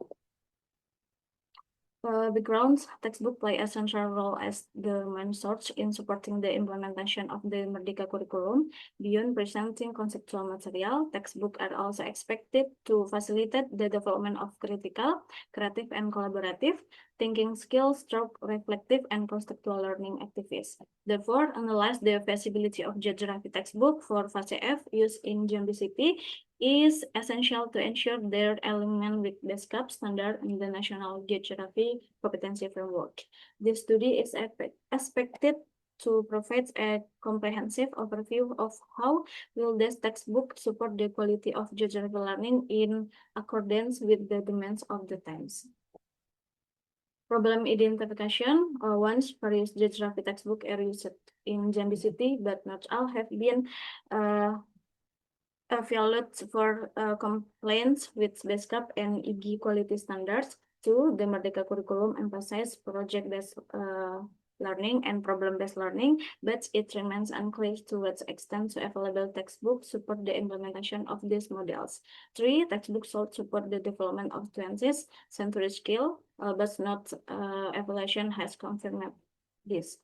Background textbook play a central role as the main source in supporting the implementation of the Merdeka curriculum. Beyond presenting conceptual material, textbooks are also expected to facilitate the development of critical, creative, and collaborative thinking skills through reflective and conceptual learning activities. Therefore, analyze the feasibility of geography textbook for Fase F used in JMBCP is essential to ensure their alignment with BESCAP standard in the National Geography Competency Framework. This study is expected to provide a comprehensive overview of how will this textbook support the quality of geography learning in accordance with the demands of the times. Problem identification. Once various geography textbooks are used in JMBCP, but not all have been evaluated for compliance with BESCAP and IGI quality standards. 2. The Merdeka curriculum emphasizes project-based learning and problem-based learning, but it remains unclear to what extent to available textbooks support the implementation of these models. 3. Textbooks should support the development of 20th century skill, but not evaluation has confirmed this.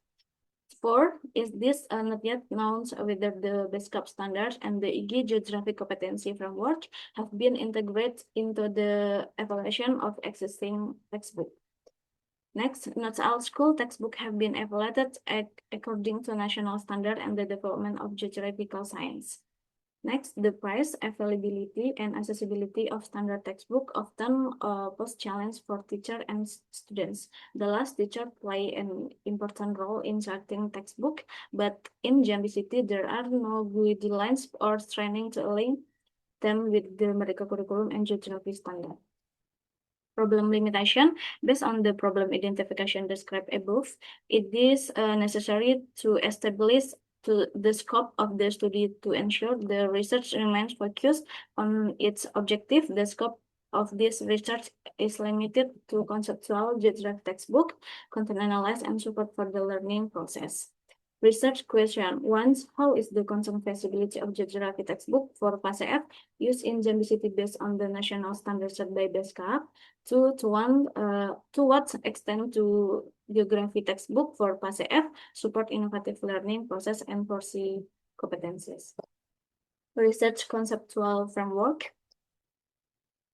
4. Is this not yet known whether the BESCAP standards and the IG geographic competency framework have been integrated into the evaluation of existing textbook. Next, not all school textbooks have been evaluated according to national standard and the development of geographical science. Next, the price, availability, and accessibility of standard textbook often pose challenge for teacher and students. The last teacher play an important role in selecting textbook, but in Jambi City, there are no guidelines or training to align them with the Merdeka curriculum and geography standard. Problem limitation. Based on the problem identification described above, it is necessary to establish the scope of the study to ensure the research remains focused on its objective. The scope of this research is limited to conceptual geography textbook, content analysis, and support for the learning process. Research question. 1. How is the content feasibility of geography textbook for Fase F used in Jambi City based on the national standard set by BESCAP? 2. To what extent do geography textbook for Fase F support innovative learning process and foresee competencies? Research conceptual framework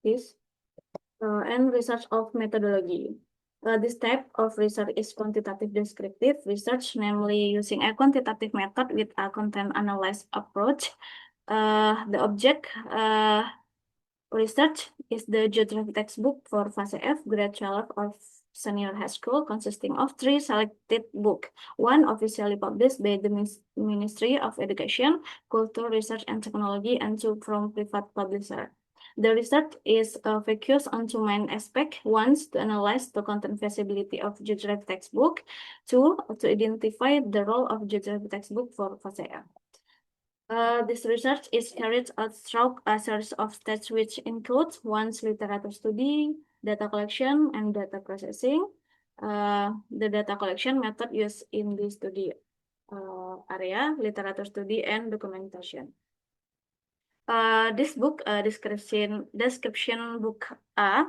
is and research of methodology. This type of research is quantitative descriptive research, namely using a quantitative method with a content analysis approach. The object research is the geography textbook for Fase F, grade 12 or senior high school, consisting of 3 selected books. 1 officially published by the Ministry of Education, Culture, Research, and Technology, and 2 from private publisher. The research is focused on 2 main aspects. 1, to analyze the content feasibility of geography textbook. 2, to identify the role of geography textbook for Fase F. This research is carried out through a series of steps which include 1, literature study, data collection, and data processing. The data collection method used in the study area, literature study, and documentation. This book description book A.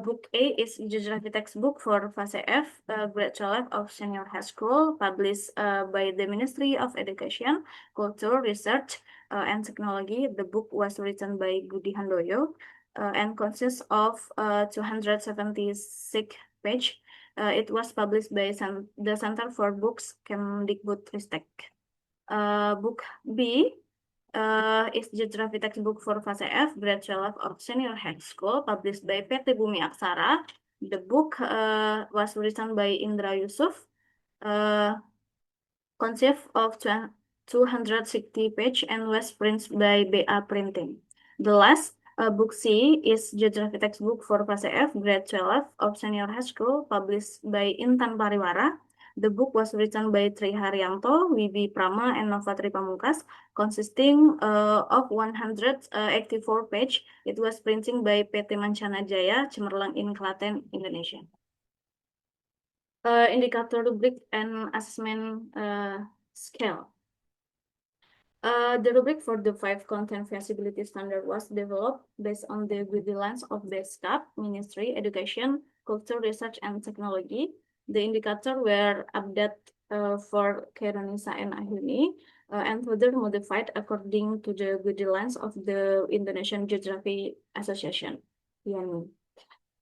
Book A is geography textbook for Fase F, grade 12 of senior high school, published by the Ministry of Education, Culture, Research, and Technology. The book was written by Budi Handoyo and consists of 276 pages. It was published by the Center for Books, Kemdikbudristek. Book B is geography textbook for Fase F, grade 12 of senior high school, published by PT Bumi Aksara. The book was written by Indra Yusuf, consists of 260 pages and was printed by BA Printing. The last book C is geography textbook for Fase F, grade 12 of senior high school, published by Intan Pariwara. The book was written by Tri Haryanto, Wibi Prama, and Novatri Pamungkas, consisting of 184 pages. It was printed by PT Mancana Jaya, Cemerlang in Klaten, Indonesia. Indicator rubric and assessment scale. The rubric for the 5 content feasibility standard was developed based on the guidelines of BESCAP, Ministry, Education, Culture, Research, and Technology. The indicator were updated for Keronisa and Ahuni and further modified according to the guidelines of the Indonesian Geography Association.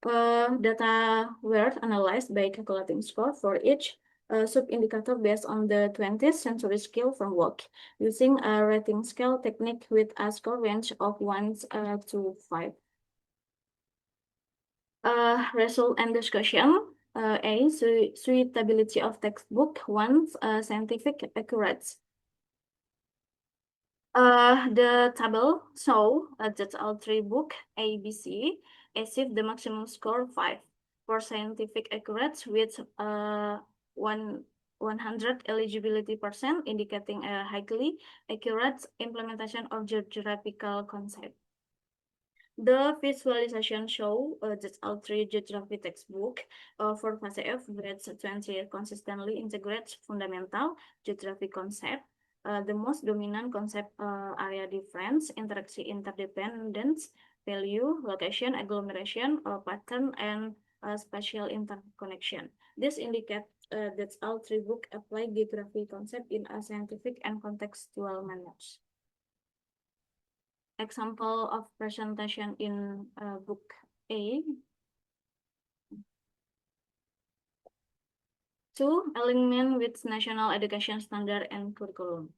Data were analyzed by calculating score for each sub-indicator based on the 20th century skill framework, using a rating scale technique with a score range of 1 to 5. Result and discussion. A. Suitability of textbook. 1. Scientific accuracy. The table show that all 3 books A, B, C achieve the maximum score 5 for scientific accuracy with 100 eligibility %, indicating a highly accurate implementation of geographical concept. The visualization show that all three geography textbook for Fase F grades 20 consistently integrate fundamental geography concept. The most dominant concept area difference, interaction interdependence, value, location, agglomeration, pattern, and spatial interconnection. This indicates that all three books apply geography concept in a scientific and contextual manner. Example of presentation in book A. 2. Alignment with national education standard and curriculum.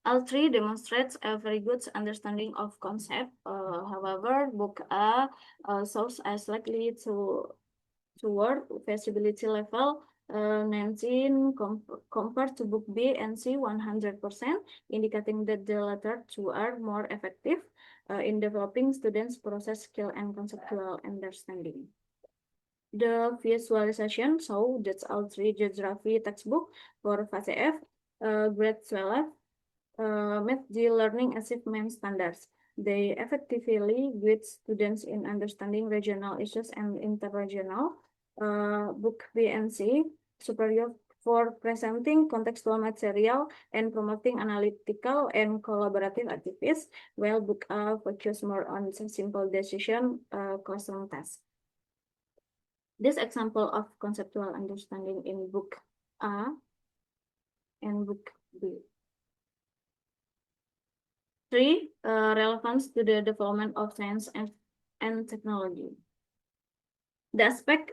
All three demonstrates a very good understanding of concept. However, book A shows as likely toward feasibility level 19 compared to book B and C 100%, indicating that the latter two are more effective in developing students' process skill and conceptual understanding. The visualization show that all three geography textbook for Fase F, grade 12, met the learning achievement standards. They effectively guide students in understanding regional issues and interregional. Book B and C, superior for presenting contextual material and promoting analytical and collaborative activities, while book A focus more on simple decision classroom tasks. This example of conceptual understanding in book A and book B. 3. Relevance to the development of science and technology. The aspect,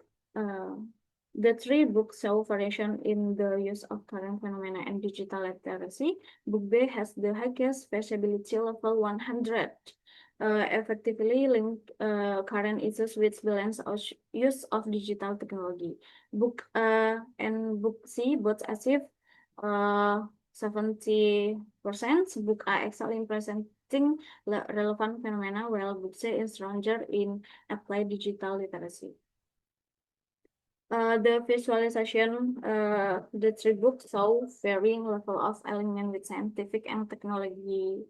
the three books show variation in the use of current phenomena and digital literacy. Book B has the highest feasibility level 100, effectively link current issues with balance of use of digital technology. Book A and Book C both achieve 70%. Book A excel in presenting relevant phenomena, while Book C is stronger in applied digital literacy. The visualization, the three books show varying level of alignment with scientific and technological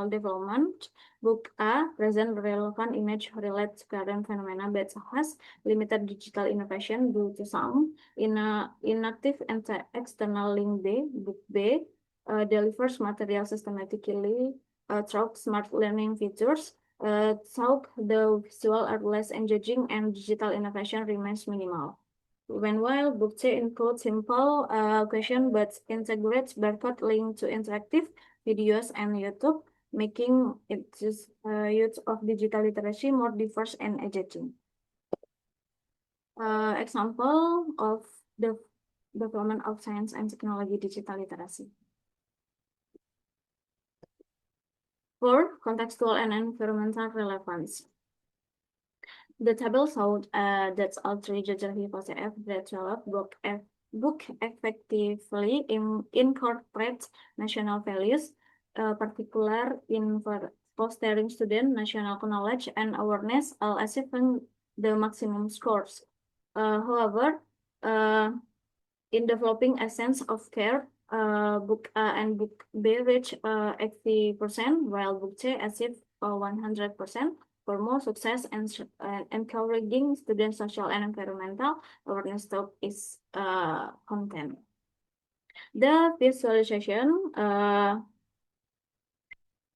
development. Book A present relevant image related to current phenomena but has limited digital innovation due to some inactive and external link. Book B delivers material systematically through smart learning features. So the visual are less engaging and digital innovation remains minimal. While Book C includes simple question but integrates barcode link to interactive videos and YouTube, making its use of digital literacy more diverse and engaging. Example of the development of science and technology digital literacy. 4. Contextual and environmental relevance. The table showed that all three geography Fase F grade 12 book effectively incorporate national values, particular in fostering student national knowledge and awareness, while achieving the maximum scores. However, in developing a sense of care, Book A and Book B reach 80%, while Book C achieve 100%. For more success and encouraging student social and environmental awareness topic is content. The visualization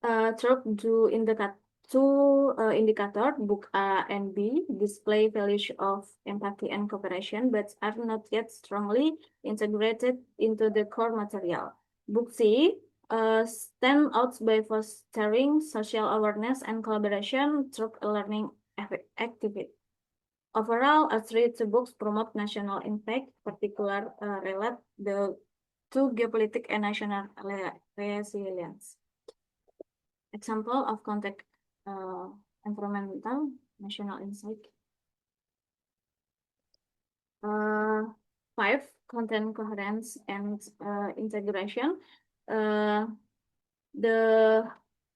through two indicator, Book A and B, display values of empathy and cooperation, but are not yet strongly integrated into the core material. Book C stand out by fostering social awareness and collaboration through learning activity. Overall, all three books promote national impact, particularly relate to geopolitics and national resilience. Example of context environmental national insight. 5. Content coherence and integration. The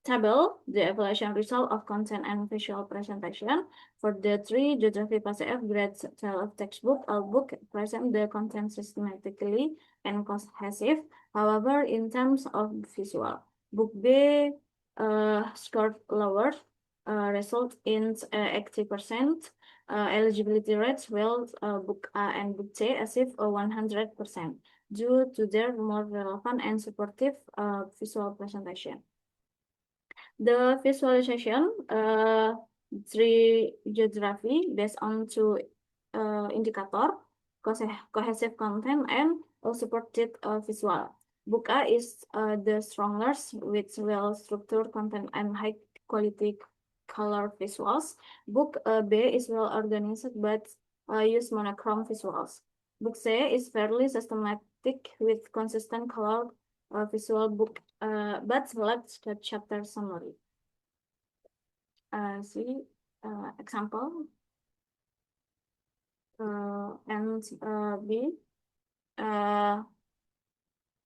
table, the evaluation result of content and visual presentation for the three geography Fase F grade 12 textbook. All book present the content systematically and cohesive. However, in terms of visual, Book B scored lower result in 80%. Eligibility rates will book A and book C achieve 100% due to their more relevant and supportive visual presentation. The visualization, 3 geography based on 2 indicator, cohesive content and supported visual. Book A is the strongest with well-structured content and high-quality color visuals. Book B is well-organized but use monochrome visuals. Book C is fairly systematic with consistent color visual book, but lacks the chapter summary. See example. And B,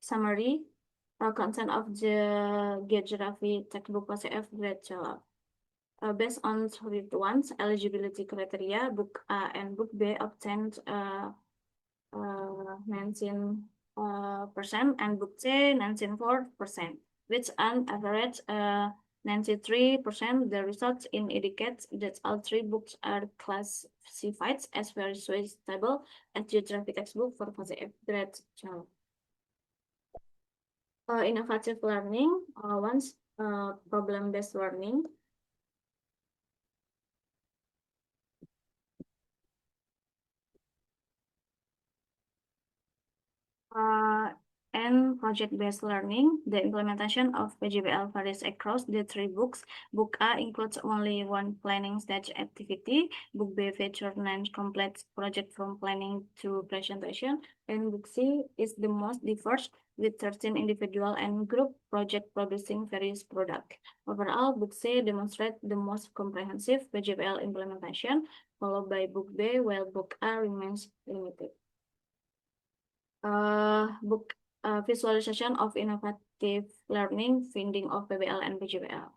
summary, content of the geography textbook PCF grade 12. Based on solid ones, eligibility criteria, book A and book B obtained 19% and book C 94%, which an average 93%. The results indicate that all 3 books are classified as very suitable as geography textbook for PCF grade 12. Innovative learning, problem-based learning. And project-based learning, the implementation of PJBL varies across the 3 books. Book A includes only 1 planning stage activity. Book B features 9 complex projects from planning to presentation. And Book C is the most diverse with 13 individual and group projects producing various products. Overall, Book C demonstrates the most comprehensive PJBL implementation, followed by Book B, while Book A remains limited. Book visualization of innovative learning, finding of PBL and PJBL.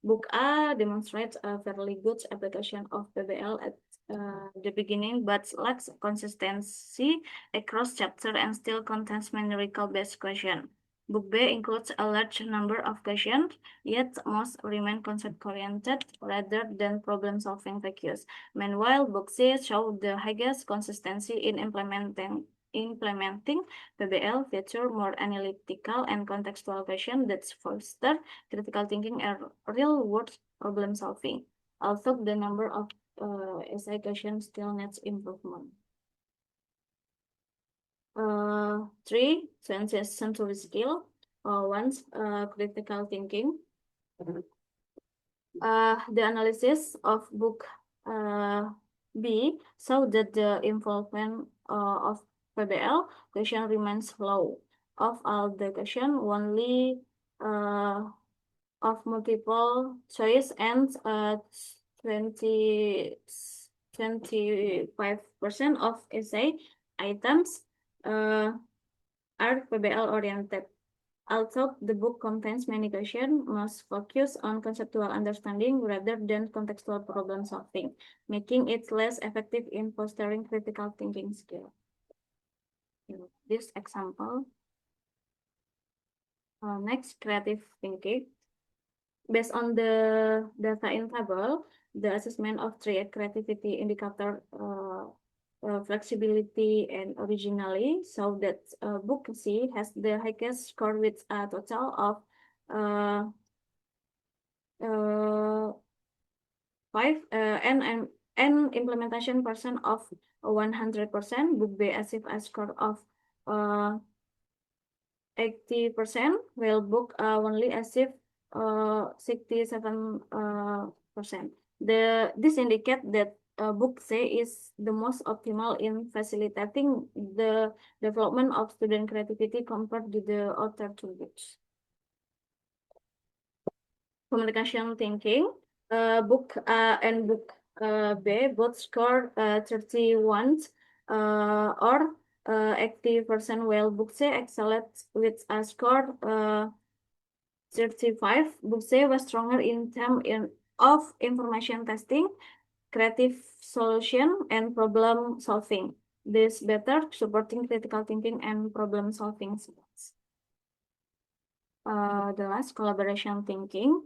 Book A demonstrates a fairly good application of PBL at the beginning, but lacks consistency across chapter and still contains numerical-based questions. Book B includes a large number of questions, yet most remain concept-oriented rather than problem-solving focused. Meanwhile, Book C shows the highest consistency in implementing PBL, feature more analytical and contextual questions that foster critical thinking and real-world problem solving, although the number of essay questions still needs improvement. 3. Sensory skill. 1. Critical thinking. The analysis of book B show that the involvement of PBL question remains low. Of all the question, only of multiple choice and 25% of essay items are PBL oriented. Although the book contains many questions, must focus on conceptual understanding rather than contextual problem solving, making it less effective in fostering critical thinking skill. This example. Next, creative thinking. Based on the data in table, the assessment of 3 creativity indicator, flexibility and originality, so that book C has the highest score with a total of 5 and implementation percent of 100%. Book B achieve a score of 80%, while book only achieve 67%. This indicates that book C is the most optimal in facilitating the development of student creativity compared to the other 2 books. Communication thinking, book A and book B both score 31 or 80%, while book C excelled with a score 35. Book C was stronger in terms of information testing, creative solution, and problem solving. This better supporting critical thinking and problem solving skills. The last, collaboration thinking.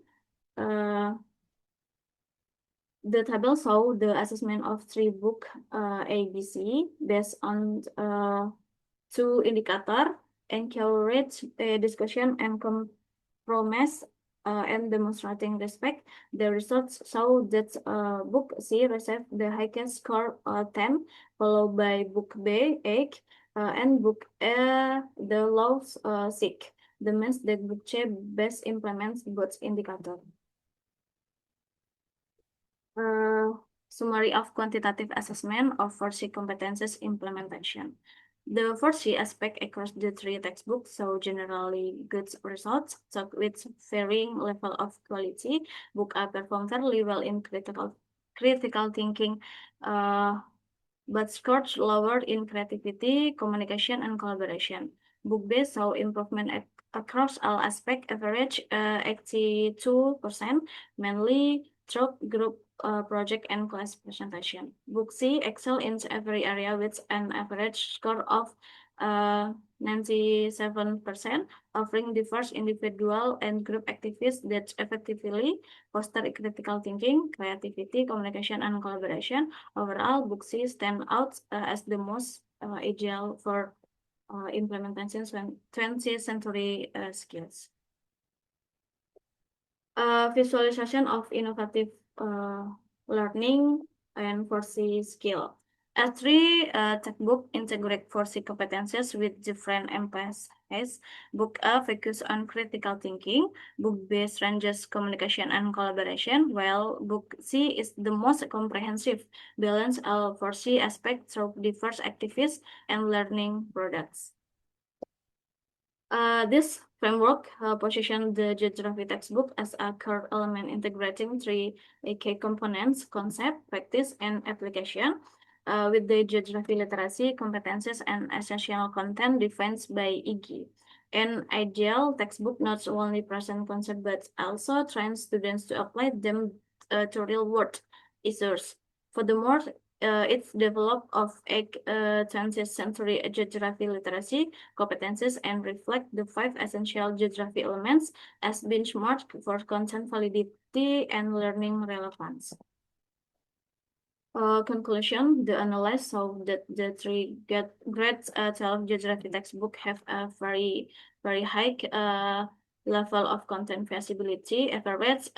The table show the assessment of 3 book A, B, C based on 2 indicator: encourage discussion and compromise and demonstrating respect. The results show that book C received the highest score 10, followed by book B 8, and book A the lowest 6. The means that book C best implements both indicator. Summary of quantitative assessment of 4C competences implementation. The 4C aspect across the 3 textbooks show generally good results, so with varying level of quality. Book A performed fairly well in critical thinking, but scored lower in creativity, communication, and collaboration. Book B saw improvement across all aspects, average 82%, mainly through group project and class presentation. Book C excel in every area with an average score of 97%, offering diverse individual and group activities that effectively foster critical thinking, creativity, communication, and collaboration. Overall, Book C stands out as the most ideal for implementation 20th century skills. Visualization of innovative learning and 4C skill. A3 textbook integrate 4C competencies with different emphases. Book A focus on critical thinking. Book B strengthens communication and collaboration, while Book C is the most comprehensive, balance all 4C aspects through diverse activities and learning products. This framework positions the geography textbook as a core element integrating 3 key components: concept, practice, and application, with the geography literacy, competencies, and essential content defined by IGI. An ideal textbook not only presents concepts but also trains students to apply them to real-world issues. Furthermore, it's developed of 20th century geography literacy competencies and reflect the 5 essential geography elements as benchmark for content validity and learning relevance. Conclusion: the analysis show that the 3 grade 12 geography textbook have a very high level of content feasibility, average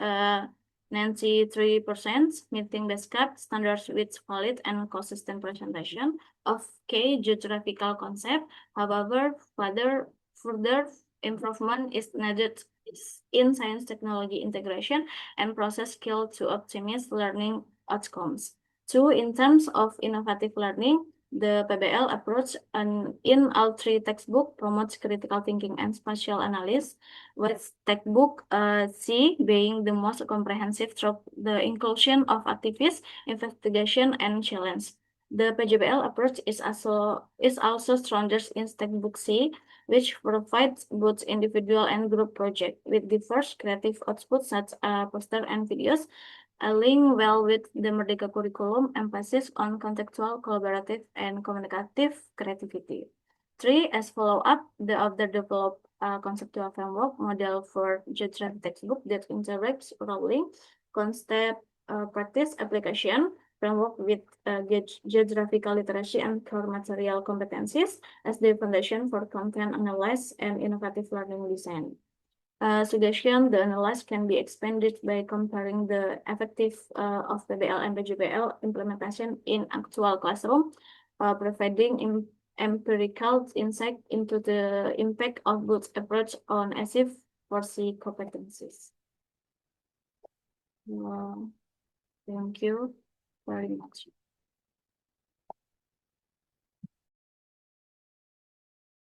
93%, meeting best cap standards with valid and consistent presentation of key geographical concept. However, further improvement is needed in science technology integration and process skill to optimize learning outcomes. 2, in terms of innovative learning, the PBL approach in all 3 textbooks promotes critical thinking and spatial analysis, with textbook C being the most comprehensive through the inclusion of activities, investigation, and challenge. The PJBL approach is also strongest in textbook C, which provides both individual and group projects with diverse creative outputs such as poster and videos, align well with the Merdeka curriculum, emphasis on contextual, collaborative, and communicative creativity. 3, as follow-up, the author developed a conceptual framework model for geography textbook that integrates rolling, concept, practice, application, framework with geographical literacy and core material competencies as the foundation for content analysis and innovative learning design. Suggestion: the analysis can be expanded by comparing the effective of PBL and PJBL implementation in actual classroom, providing empirical insight into the impact of both approach on achieve 4C competencies. Thank you very much.